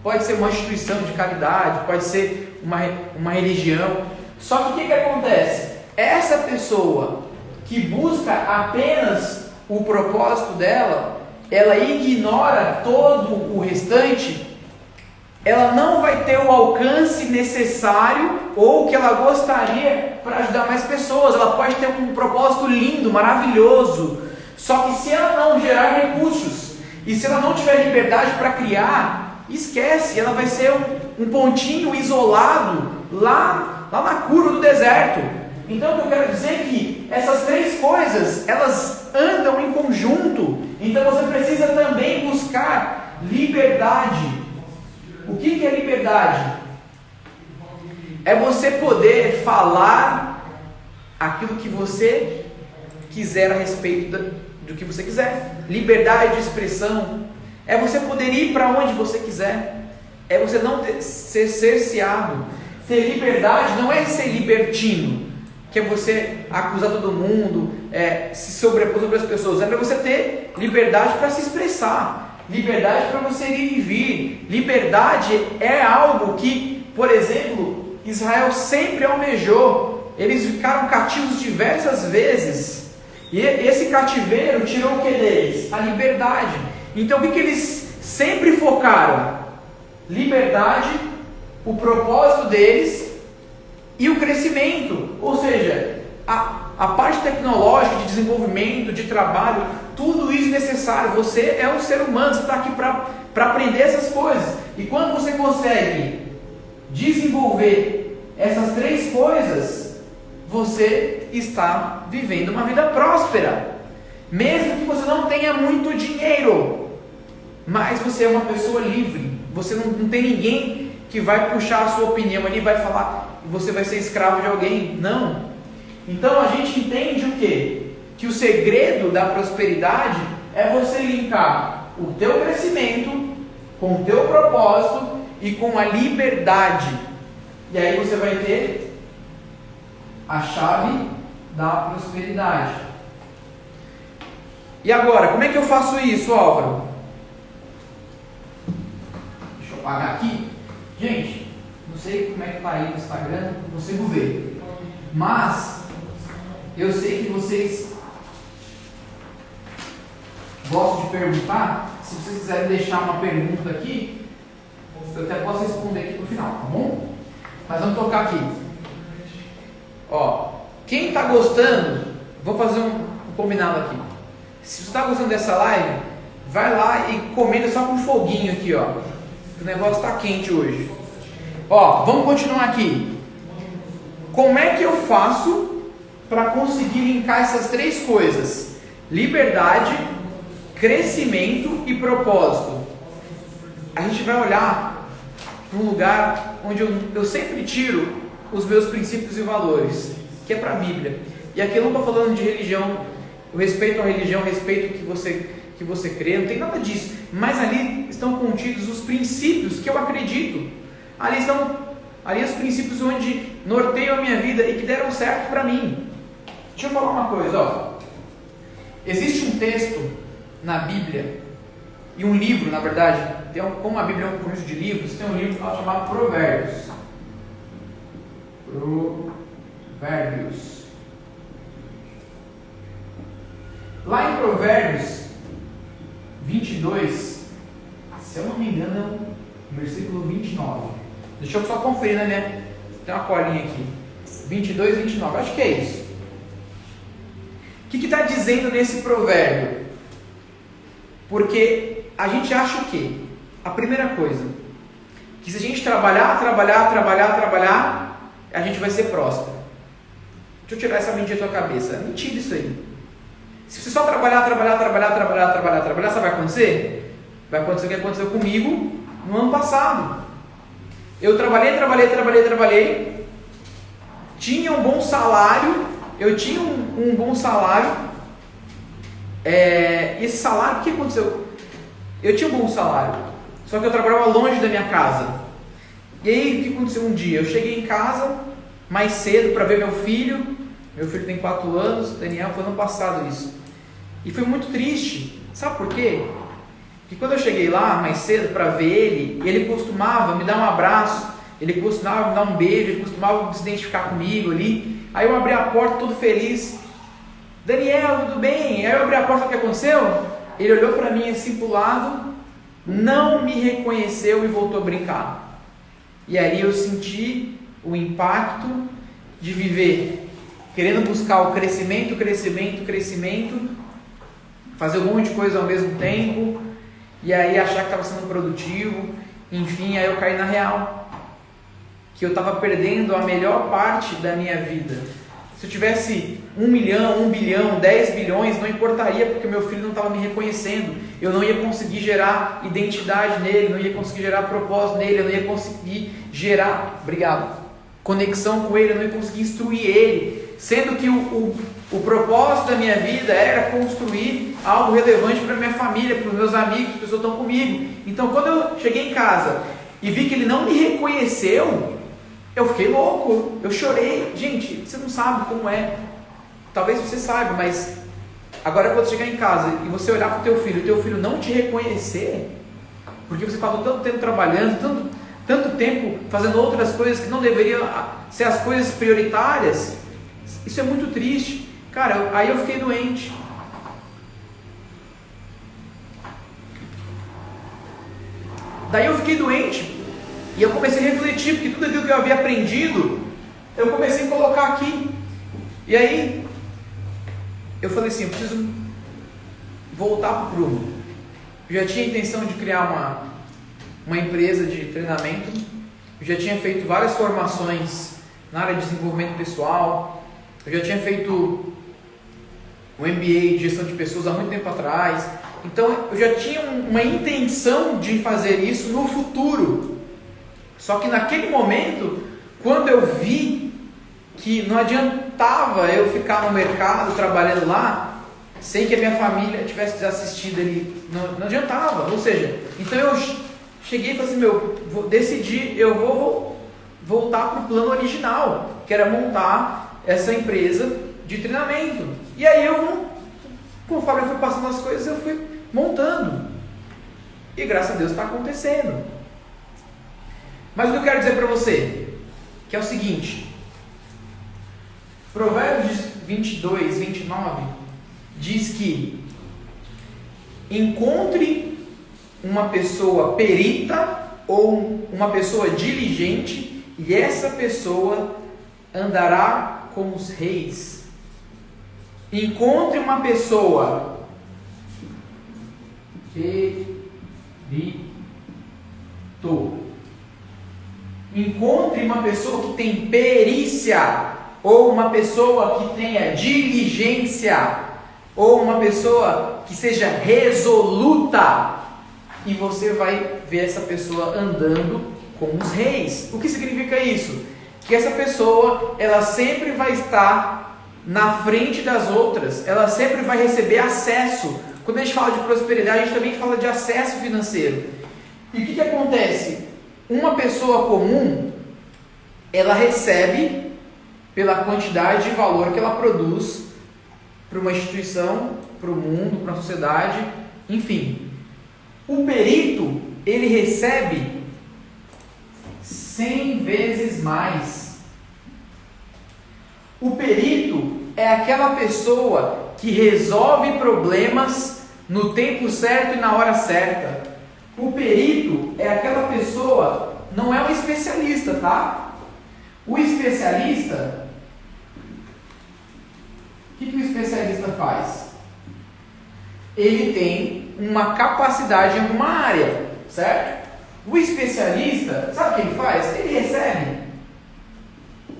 Pode ser uma instituição de caridade, pode ser uma religião. Só que o que acontece? Essa pessoa que busca apenas o propósito dela, ela ignora todo o restante, ela não vai ter o alcance necessário ou que ela gostaria para ajudar mais pessoas. Ela pode ter um propósito lindo, maravilhoso, só que se ela não gerar recursos e se ela não tiver liberdade para criar, esquece, ela vai ser um pontinho isolado lá na curva do deserto. Então o que eu quero dizer é que essas três coisas, elas andam em conjunto. Então você precisa também buscar liberdade. O que é liberdade? É você poder falar aquilo que você quiser a respeito do que você quiser. Liberdade de expressão é você poder ir para onde você quiser. É você não ser cerceado. Ter liberdade não é ser libertino. que é você acusar todo mundo, se sobrepor sobre as pessoas. É para você ter liberdade para se expressar, liberdade para você ir e vir. Liberdade é algo que, por exemplo, Israel sempre almejou. Eles ficaram cativos diversas vezes, e esse cativeiro tirou o que deles? A liberdade. Então o que eles sempre focaram? Liberdade, o propósito deles e o crescimento, ou seja, a parte tecnológica, de desenvolvimento, de trabalho, tudo isso necessário. Você é um ser humano, você está aqui para aprender essas coisas. E quando você consegue desenvolver essas três coisas, você está vivendo uma vida próspera, mesmo que você não tenha muito dinheiro, mas você é uma pessoa livre. Você não tem ninguém que vai puxar a sua opinião ali, vai falar que você vai ser escravo de alguém. Não. Então a gente entende o quê? Que o segredo da prosperidade é você linkar o teu crescimento com o teu propósito e com a liberdade. E aí você vai ter a chave da prosperidade. E agora, como é que eu faço isso, Álvaro? Deixa eu apagar aqui. Gente, não sei como é que está aí no Instagram, não consigo ver. Mas eu sei que vocês gostam de perguntar. Se vocês quiserem deixar uma pergunta aqui, eu até posso responder aqui no final, tá bom? Mas vamos tocar aqui. Ó, quem está gostando, vou fazer um combinado aqui. Se você está gostando dessa live, vai lá e comenta só com um foguinho aqui, ó. O negócio está quente hoje. Ó, vamos continuar aqui. Como é que eu faço para conseguir linkar essas três coisas? Liberdade, crescimento e propósito. A gente vai olhar para um lugar onde eu sempre tiro os meus princípios e valores, que é para a Bíblia. E aqui eu não estou falando de religião, o respeito à religião, o respeito que você crê, não tem nada disso. Mas ali estão contidos os princípios que eu acredito. Ali estão os princípios onde norteiam a minha vida e que deram certo para mim. Deixa eu falar uma coisa, ó. Existe um texto na Bíblia, e um livro, na verdade, como a Bíblia é um conjunto de livros, tem um livro chamado Provérbios. Provérbios. Lá em Provérbios 22, se eu não me engano, é o versículo 29. Deixa eu só conferir na minha. Tem uma colinha aqui. 22, 29. Acho que é isso. O que está dizendo nesse provérbio? Porque a gente acha o quê? A primeira coisa, que se a gente trabalhar, a gente vai ser próspero. Deixa eu tirar essa mentira da tua cabeça. É mentira isso aí. Se você só trabalhar, sabe o que vai acontecer? Vai acontecer o que aconteceu comigo no ano passado. Eu trabalhei, tinha um bom salário, e esse salário, o que aconteceu? Eu tinha um bom salário, só que eu trabalhava longe da minha casa. E aí, o que aconteceu um dia? Eu cheguei em casa mais cedo para ver meu filho tem 4 anos, Daniel, foi ano passado isso. E foi muito triste, sabe por quê? Porque quando eu cheguei lá mais cedo para ver ele costumava me dar um abraço, ele costumava me dar um beijo, ele costumava se identificar comigo ali. Aí eu abri a porta todo feliz, Daniel, tudo bem? Aí eu abri a porta, o que aconteceu? Ele olhou para mim assim pro lado, não me reconheceu e voltou a brincar. E aí eu senti o impacto de viver querendo buscar o crescimento, fazer um monte de coisa ao mesmo tempo, e aí achar que estava sendo produtivo. Enfim, aí eu caí na real, que eu estava perdendo a melhor parte da minha vida. Se eu tivesse 1 milhão, 1 bilhão, 10 bilhões, não importaria, porque meu filho não estava me reconhecendo. Eu não ia conseguir gerar identidade nele, não ia conseguir gerar propósito nele, eu não ia conseguir gerar, conexão com ele, eu não ia conseguir instruir ele. Sendo que o propósito da minha vida era construir algo relevante para minha família, para os meus amigos, as pessoas que estão comigo. Então, quando eu cheguei em casa e vi que ele não me reconheceu, Eu fiquei louco, eu chorei. Gente, você não sabe como é. Talvez você saiba, mas agora quando chegar em casa e você olhar para o teu filho não te reconhecer, porque você passou tanto tempo trabalhando, tanto tempo fazendo outras coisas que não deveriam ser as coisas prioritárias, isso é muito triste. Cara, aí eu fiquei doente. Daí eu fiquei doente e eu comecei a refletir, porque tudo aquilo que eu havia aprendido, eu comecei a colocar aqui. E aí, eu falei assim, eu preciso voltar para o prumo. Eu já tinha a intenção de criar uma empresa de treinamento, eu já tinha feito várias formações na área de desenvolvimento pessoal, eu já tinha feito um MBA de gestão de pessoas há muito tempo atrás. Então eu já tinha uma intenção de fazer isso no futuro. Só que naquele momento, quando eu vi que não adiantava eu ficar no mercado trabalhando lá sem que a minha família tivesse assistido ali, não adiantava. Ou seja, então eu cheguei e falei assim, eu vou voltar para o plano original, que era montar essa empresa de treinamento. E aí conforme eu fui passando as coisas, eu fui montando. E graças a Deus está acontecendo. Mas o que eu quero dizer para você, que é o seguinte, Provérbios 22, 29, diz que encontre uma pessoa perita ou uma pessoa diligente, e essa pessoa andará com os reis. Encontre uma pessoa perito. Encontre uma pessoa que tem perícia, ou uma pessoa que tenha diligência, ou uma pessoa que seja resoluta, e você vai ver essa pessoa andando com os reis. O que significa isso? Que essa pessoa, ela sempre vai estar na frente das outras, ela sempre vai receber acesso. Quando a gente fala de prosperidade, a gente também fala de acesso financeiro. E o que acontece? Uma pessoa comum, ela recebe pela quantidade de valor que ela produz para uma instituição, para o mundo, para a sociedade, enfim. O perito, ele recebe 100 vezes mais. O perito é aquela pessoa que resolve problemas no tempo certo e na hora certa. O perito é aquela pessoa, não é um especialista, tá? O especialista, o que o especialista faz? Ele tem uma capacidade em alguma área, certo? O especialista, sabe o que ele faz? Ele recebe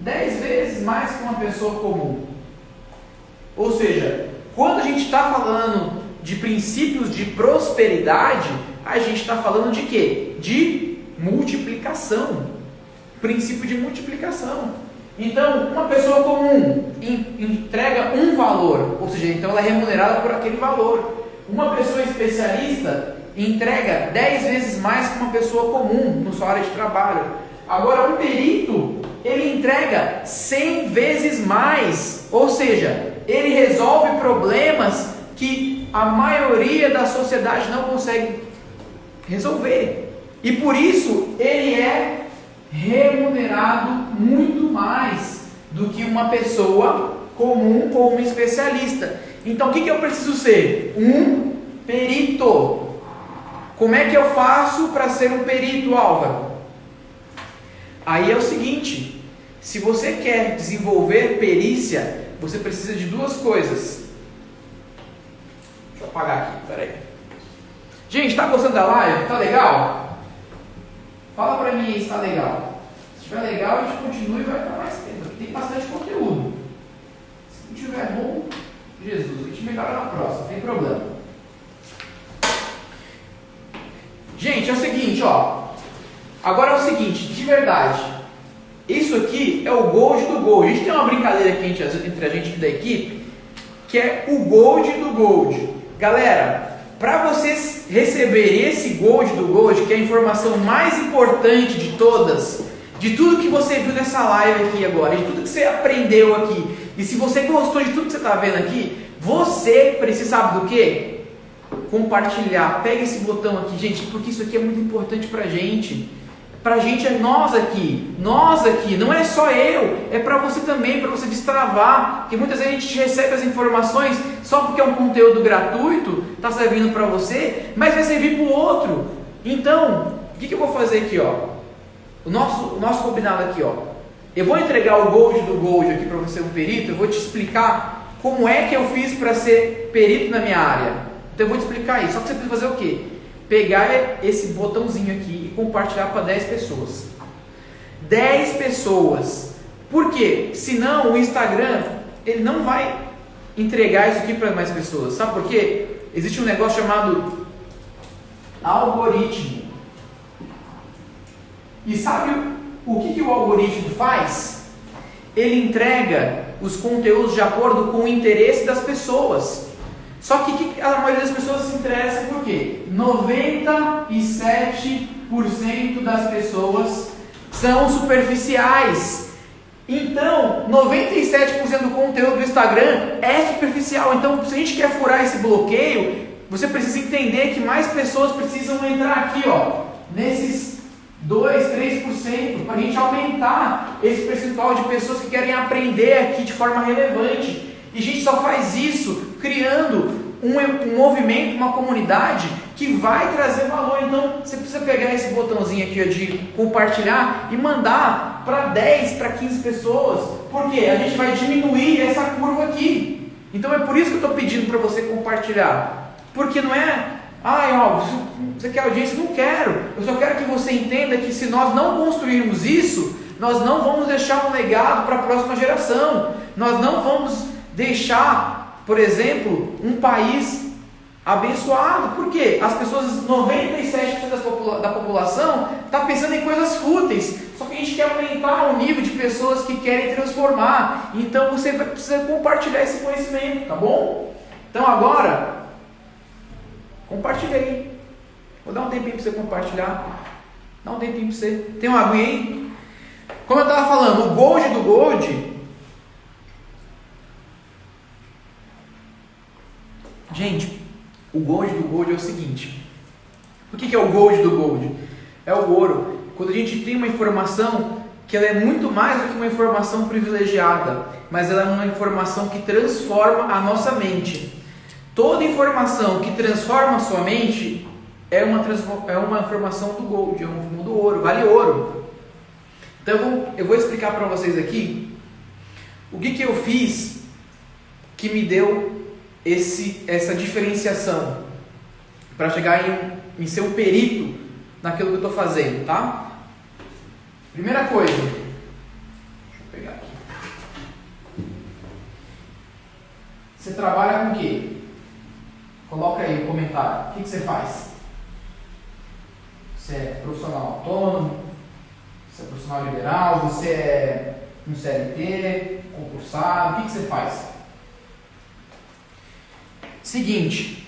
10 vezes mais que uma pessoa comum. Ou seja, quando a gente está falando de princípios de prosperidade, a gente está falando de quê? De multiplicação. Princípio de multiplicação. Então, uma pessoa comum entrega um valor, ou seja, então ela é remunerada por aquele valor. Uma pessoa especialista entrega 10 vezes mais que uma pessoa comum na sua área de trabalho. Agora, um perito, ele entrega 100 vezes mais, ou seja, ele resolve problemas que a maioria da sociedade não consegue resolver. E por isso, ele é remunerado muito mais do que uma pessoa comum ou um especialista. Então, o que eu preciso ser? Um perito. Como é que eu faço para ser um perito, Álvaro? Aí é o seguinte, se você quer desenvolver perícia, você precisa de duas coisas. Deixa eu apagar aqui, peraí. Gente, está gostando da live? Tá legal? Fala pra mim aí se tá legal. Se estiver legal, a gente continua e vai para mais tempo. Tem bastante conteúdo. Se não estiver bom, Jesus, a gente melhora na próxima, não tem problema. Gente, é o seguinte, ó. Agora é o seguinte, de verdade. Isso aqui é o gold do gold. A gente tem uma brincadeira aqui entre a gente aqui da equipe, que é o gold do gold. Galera, para vocês receberem esse gold do gold, que é a informação mais importante de todas, de tudo que você viu nessa live aqui agora, de tudo que você aprendeu aqui, e se você gostou de tudo que você está vendo aqui, você precisa, sabe do quê? Compartilhar. Pega esse botão aqui, gente, porque isso aqui é muito importante pra gente. Pra gente é nós aqui, não é só eu, é pra você também, pra você destravar, porque muitas vezes a gente recebe as informações só porque é um conteúdo gratuito, tá servindo pra você, mas vai servir pro outro. Então, o que eu vou fazer aqui, ó? O nosso combinado aqui, ó. Eu vou entregar o Gold do Gold aqui para você, um perito. Eu vou te explicar como é que eu fiz para ser perito na minha área. Então eu vou te explicar isso. Só que você precisa fazer o quê? Pegar esse botãozinho aqui e compartilhar para 10 pessoas. 10 pessoas. Por quê? Senão o Instagram, ele não vai entregar isso aqui para mais pessoas. Sabe por quê? Existe um negócio chamado algoritmo. E sabe o que o algoritmo faz? Ele entrega os conteúdos de acordo com o interesse das pessoas. Só que a maioria das pessoas se interessa por quê? 97% das pessoas são superficiais. Então, 97% do conteúdo do Instagram é superficial. Então, se a gente quer furar esse bloqueio, você precisa entender que mais pessoas precisam entrar aqui, ó, nesses 2, 3%, para a gente aumentar esse percentual de pessoas que querem aprender aqui de forma relevante. E a gente só faz isso criando um movimento, uma comunidade que vai trazer valor. Então você precisa pegar esse botãozinho aqui, ó, de compartilhar e mandar para 10, para 15 pessoas. Por quê? A gente vai diminuir essa curva aqui. Então é por isso que eu estou pedindo para você compartilhar. Porque não é... você quer audiência? Não quero. Eu só quero que você entenda que se nós não construirmos isso, nós não vamos deixar um legado para a próxima geração. Nós não vamos deixar, por exemplo, um país abençoado. Por quê? As pessoas, 97% da população está pensando em coisas fúteis. Só que a gente quer aumentar o nível de pessoas que querem transformar. Então você precisa compartilhar esse conhecimento, tá bom? Então agora... compartilha aí. Vou dar um tempinho para você compartilhar. Dá um tempinho para você. Tem uma aguinha aí? Como eu estava falando, o Gold do Gold. Gente, o Gold do Gold é o seguinte. O que é o Gold do Gold? É o ouro. Quando a gente tem uma informação que ela é muito mais do que uma informação privilegiada, mas ela é uma informação que transforma a nossa mente. Toda informação que transforma a sua mente é uma informação do Gold, é um do ouro, vale ouro. Então eu vou explicar para vocês aqui o que eu fiz que me deu essa diferenciação para chegar em ser um perito naquilo que eu estou fazendo, tá? Primeira coisa, deixa eu pegar aqui. Você trabalha com o quê? Coloca aí no comentário. O que você faz? Você é profissional autônomo? Você é profissional liberal? Você é um CLT? Concursado? O que você faz? Seguinte.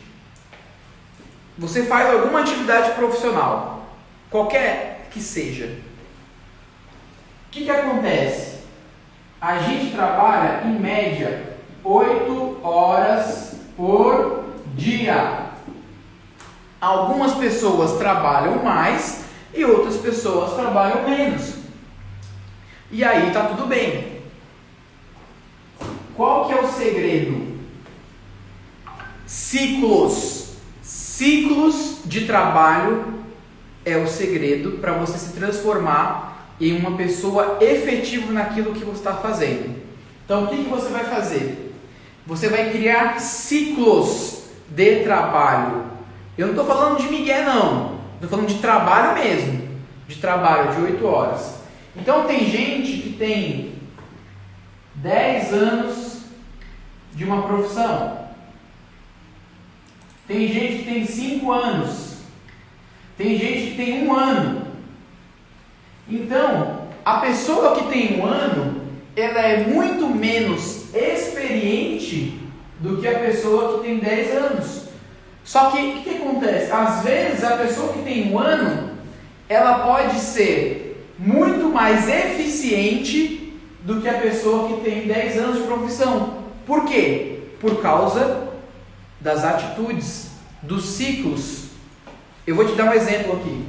Você faz alguma atividade profissional, qualquer que seja. O que acontece? A gente trabalha em média 8 horas por dia. Algumas pessoas trabalham mais e outras pessoas trabalham menos. E aí tá tudo bem. Qual que é o segredo? Ciclos de trabalho é o segredo para você se transformar em uma pessoa efetiva naquilo que você está fazendo. Então o que você vai fazer? Você vai criar ciclos de trabalho. Eu não estou falando de migué não, estou falando de trabalho mesmo, de trabalho de 8 horas. Então tem gente que tem 10 anos de uma profissão, tem gente que tem 5 anos, tem gente que tem 1 ano. Então a pessoa que tem 1 ano, ela é muito menos experiente do que a pessoa que tem 10 anos. Só que o que acontece? Às vezes a pessoa que tem 1 ano, ela pode ser muito mais eficiente do que a pessoa que tem 10 anos de profissão. Por quê? Por causa das atitudes, dos ciclos. Eu vou te dar um exemplo aqui.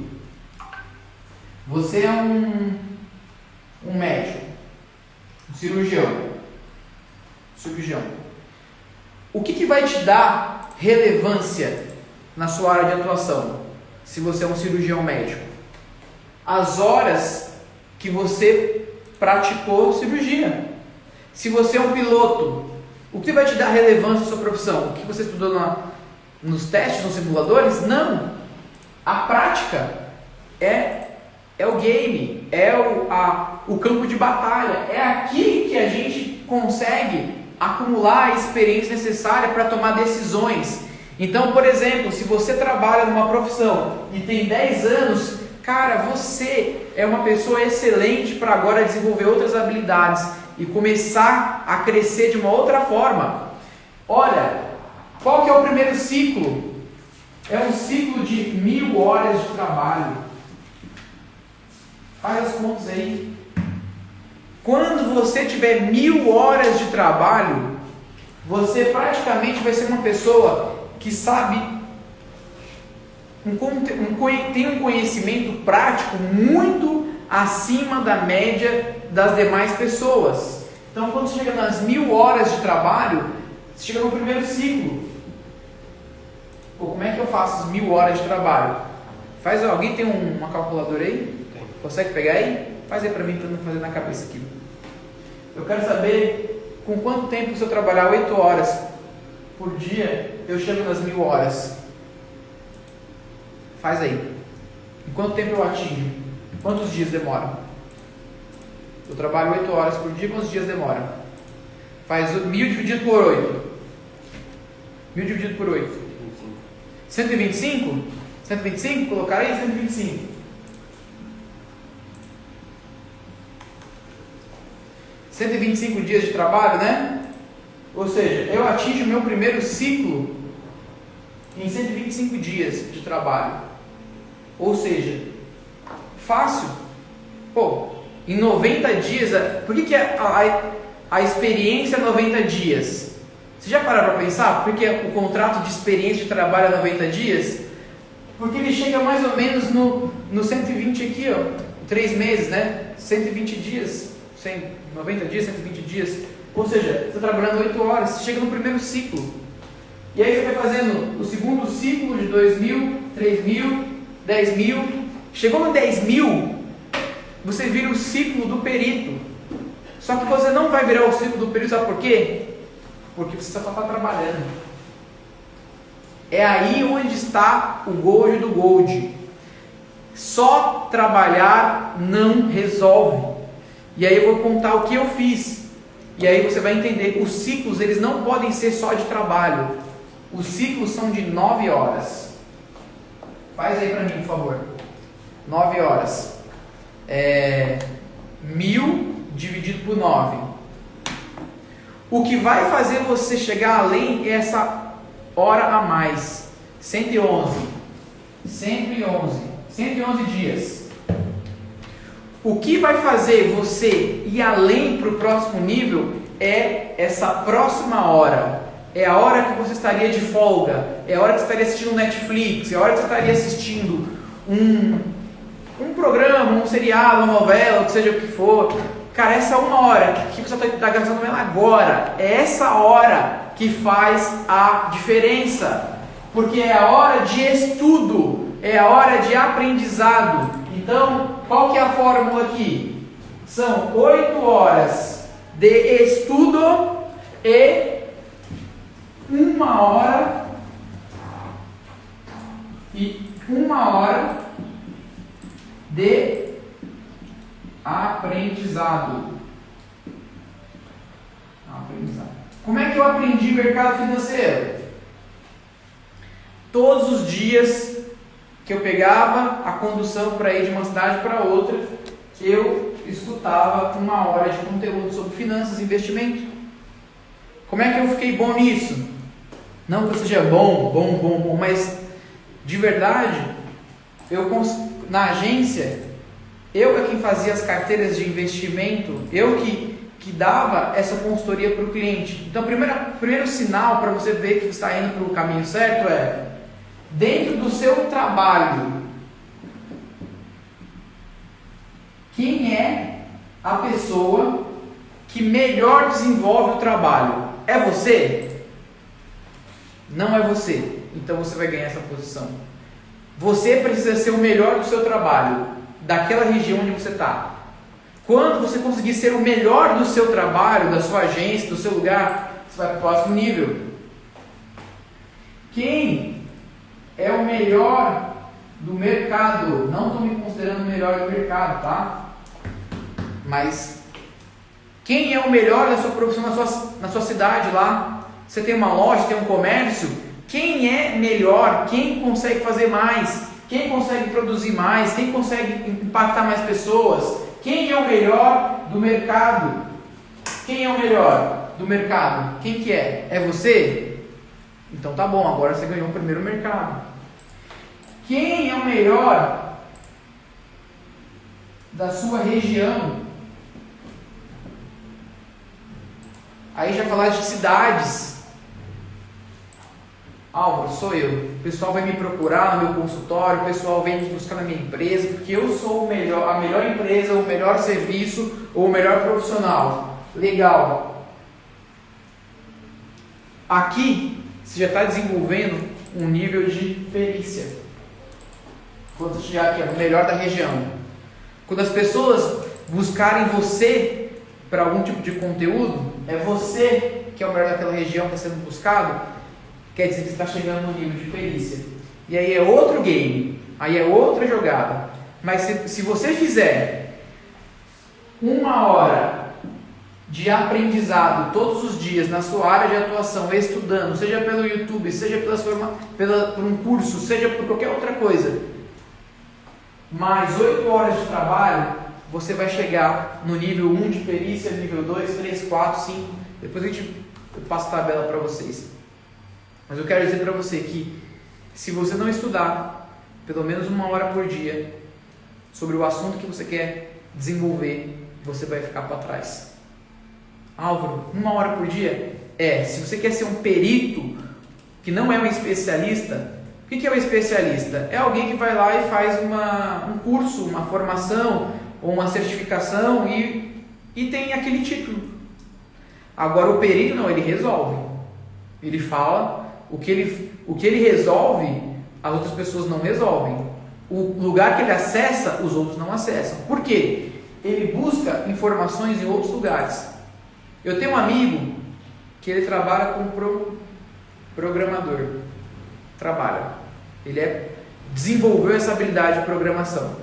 Você é um médico, um cirurgião. O que vai te dar relevância na sua área de atuação, se você é um cirurgião médico? As horas que você praticou cirurgia. Se você é um piloto, o que vai te dar relevância na sua profissão? O que você estudou nos testes, nos simuladores? Não. A prática é o game, é o campo de batalha. É aqui que a gente consegue acumular a experiência necessária para tomar decisões. Então, por exemplo, se você trabalha numa profissão e tem 10 anos, cara, você é uma pessoa excelente para agora desenvolver outras habilidades e começar a crescer de uma outra forma. Olha, qual que é o primeiro ciclo? É um ciclo de 1000 horas de trabalho. Faz as contas aí. Quando você tiver 1000 horas de trabalho, você praticamente vai ser uma pessoa que sabe, tem um conhecimento prático muito acima da média das demais pessoas. Então, quando você chega nas 1000 horas de trabalho, você chega no primeiro ciclo. Pô, como é que eu faço as 1000 horas de trabalho? Alguém tem uma calculadora aí? Tem. Consegue pegar aí? Faz aí para mim, para não fazer na cabeça aqui. Eu quero saber com quanto tempo, se eu trabalhar 8 horas por dia, eu chego nas 1000 horas. Faz aí. Em quanto tempo eu atingo? Quantos dias demora? Eu trabalho 8 horas por dia, quantos dias demora? Faz 1000 dividido por 8. 1000 dividido por 8. 125? 125? Colocar aí 125. 125 dias de trabalho, né? Ou seja, eu atinjo o meu primeiro ciclo em 125 dias de trabalho. Ou seja, fácil. Pô, em 90 dias, por que a experiência é 90 dias? Você já parou para pensar por que o contrato de experiência de trabalho é 90 dias? Porque ele chega mais ou menos no 120 aqui, ó, 3 meses, né? 120 dias, 90 dias, 120 dias. Ou seja, você está trabalhando 8 horas, você chega no primeiro ciclo. E aí você vai fazendo o segundo ciclo de 2.000, 3.000, 10.000. Chegou no 10.000, você vira o ciclo do perito. Só que você não vai virar o ciclo do perito, sabe por quê? Porque você só está trabalhando. É aí onde está o gold do gold. Só trabalhar não resolve. E aí eu vou contar o que eu fiz. E aí você vai entender, os ciclos eles não podem ser só de trabalho. Os ciclos são de 9 horas. Faz aí para mim, por favor. 9 horas. 1000 dividido por 9. O que vai fazer você chegar além é essa hora a mais. 111 dias. O que vai fazer você ir além para o próximo nível é essa próxima hora. É a hora que você estaria de folga, é a hora que você estaria assistindo Netflix, é a hora que você estaria assistindo um programa, um seriado, uma novela, que seja o que for. Cara, essa uma hora que você está gastando ela agora, é essa hora que faz a diferença. Porque é a hora de estudo, é a hora de aprendizado. Então, qual que é a fórmula aqui? São 8 horas de estudo e 1 hora de aprendizado. Como é que eu aprendi mercado financeiro? Todos os dias que eu pegava a condução para ir de uma cidade para outra, eu escutava 1 hora de conteúdo sobre finanças e investimento. Como é que eu fiquei bom nisso? Não que eu seja bom, mas de verdade, na agência, eu é quem fazia as carteiras de investimento, eu que dava essa consultoria para o cliente. Então, primeiro sinal para você ver que você está indo para o caminho certo é, dentro do seu trabalho, quem é a pessoa que melhor desenvolve o trabalho? É você? Não é você. Então você vai ganhar essa posição. Você precisa ser o melhor do seu trabalho, daquela região onde você está. Quando você conseguir ser o melhor do seu trabalho, da sua agência, do seu lugar, você vai para o próximo nível. Quem é o melhor do mercado? Não estou me considerando o melhor do mercado, tá? Mas quem é o melhor da sua profissão na sua cidade lá? Você tem uma loja, tem um comércio? Quem é melhor? Quem consegue fazer mais? Quem consegue produzir mais? Quem consegue impactar mais pessoas? Quem é o melhor do mercado? Quem é o melhor do mercado? Quem que é? É você? Então tá bom, agora você ganhou o primeiro mercado. Quem é o melhor da sua região? Aí já falar de cidades. Álvaro, sou eu. O pessoal vai me procurar no meu consultório, o pessoal vem me buscar na minha empresa, porque eu sou a melhor empresa, o melhor serviço ou o melhor profissional. Legal. Aqui você já está desenvolvendo um nível de perícia. Quando você chegar aqui, o melhor da região. Quando as pessoas buscarem você para algum tipo de conteúdo, é você que é o melhor daquela região que está sendo buscado. Quer dizer que você está chegando no nível de perícia. E aí é outro game, aí é outra jogada. Mas se você fizer 1 hora de aprendizado todos os dias na sua área de atuação, estudando, seja pelo YouTube, seja por um curso, seja por qualquer outra coisa, mais 8 horas de trabalho, você vai chegar no nível 1 de perícia, nível 2, 3, 4, 5. Depois eu passo a tabela para vocês. Mas eu quero dizer para você que se você não estudar pelo menos 1 hora por dia sobre o assunto que você quer desenvolver, você vai ficar para trás. Álvaro, 1 hora por dia? Se você quer ser um perito que não é um especialista, o que é um especialista? É alguém que vai lá e faz um curso, uma formação ou uma certificação e tem aquele título. Agora o perito não, ele resolve. Ele fala... O que ele resolve, as outras pessoas não resolvem. O lugar que ele acessa, os outros não acessam. Por quê? Ele busca informações em outros lugares. Eu tenho um amigo que ele trabalha como programador. Ele desenvolveu essa habilidade de programação.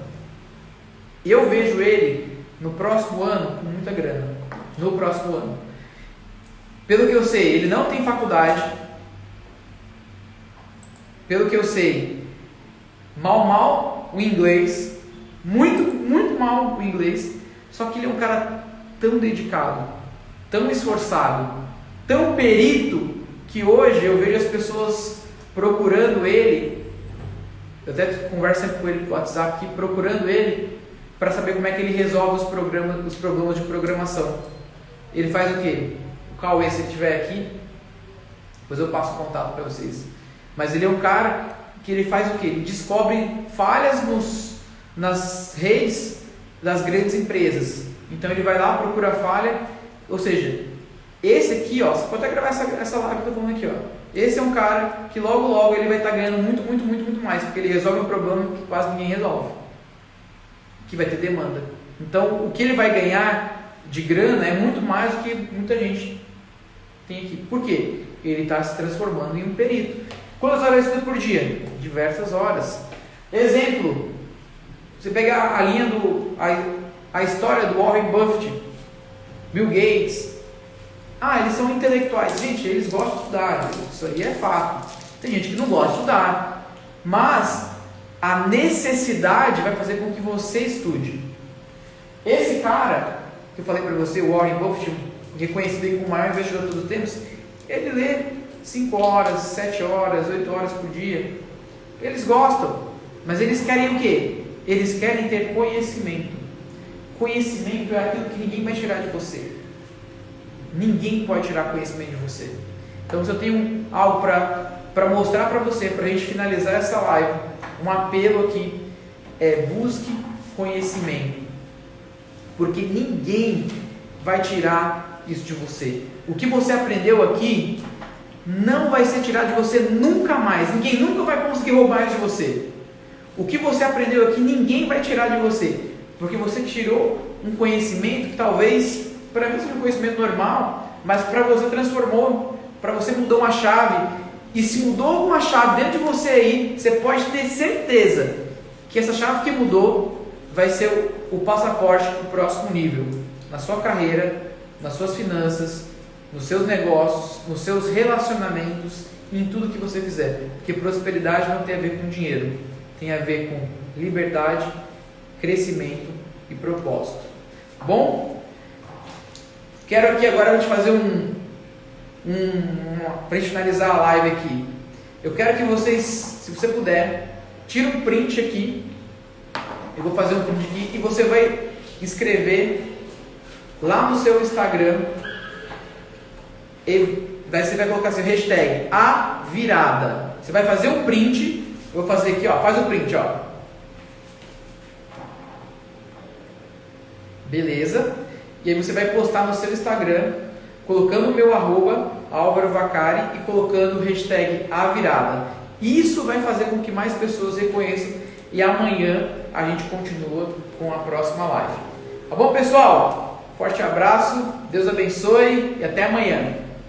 Eu vejo ele no próximo ano com muita grana. No próximo ano. Pelo que eu sei, ele não tem faculdade. Pelo que eu sei, mal o inglês, muito mal o inglês, só que ele é um cara tão dedicado, tão esforçado, tão perito, que hoje eu vejo as pessoas procurando ele, eu até converso com ele no WhatsApp aqui, procurando ele para saber como é que ele resolve os problemas de programação. Ele faz o quê? O Cauê, se ele estiver aqui, depois eu passo o contato para vocês. Mas ele é um cara que ele faz o quê? Ele descobre falhas nas redes das grandes empresas. Então ele vai lá, procura a falha. Ou seja, esse aqui, você pode até gravar essa live que eu estou falando aqui. Esse é um cara que logo ele vai estar ganhando muito mais. Porque ele resolve um problema que quase ninguém resolve. Que vai ter demanda. Então o que ele vai ganhar de grana é muito mais do que muita gente tem aqui. Por quê? Ele está se transformando em um perito. Quantas horas estuda por dia? Diversas horas. Exemplo, você pega a linha a história do Warren Buffett, Bill Gates. Eles são intelectuais. Gente, eles gostam de estudar. Isso aí é fato. Tem gente que não gosta de estudar. Mas a necessidade vai fazer com que você estude. Esse cara, que eu falei para você, o Warren Buffett, reconhecido como o maior investidor de todos os tempos, ele lê 5 horas, 7 horas, 8 horas por dia. Eles gostam, mas eles querem o quê? eles querem ter conhecimento. Conhecimento é aquilo que ninguém vai tirar de você. Ninguém pode tirar conhecimento de você. Então, se eu tenho algo para mostrar para você, para a gente finalizar essa live, um apelo aqui é: busque conhecimento, porque ninguém vai tirar isso de você. O que você aprendeu aqui não vai ser tirado de você nunca mais. Ninguém nunca vai conseguir roubar isso de você. O que você aprendeu aqui ninguém vai tirar de você, porque você tirou um conhecimento que talvez para mim seja um conhecimento normal, mas para você transformou, para você mudou uma chave. E se mudou alguma chave dentro de você aí, você pode ter certeza que essa chave que mudou vai ser o passaporte para o próximo nível, na sua carreira, nas suas finanças, nos seus negócios, nos seus relacionamentos, em tudo que você fizer. Porque prosperidade não tem a ver com dinheiro, tem a ver com liberdade, crescimento e propósito. Bom, quero aqui agora a gente fazer para a gente finalizar a live aqui. Eu quero que vocês, se você puder, tire um print aqui. Eu vou fazer um print aqui e você vai escrever lá no seu Instagram. E daí você vai colocar assim, hashtag a virada. Você vai fazer um print. Eu vou fazer aqui, ó. Faz o print, ó. Beleza? E aí você vai postar no seu Instagram, colocando o meu arroba, Álvaro Vaccari, e colocando o hashtag a virada. Isso vai fazer com que mais pessoas reconheçam. E amanhã a gente continua com a próxima live. Tá bom, pessoal? Forte abraço, Deus abençoe e até amanhã.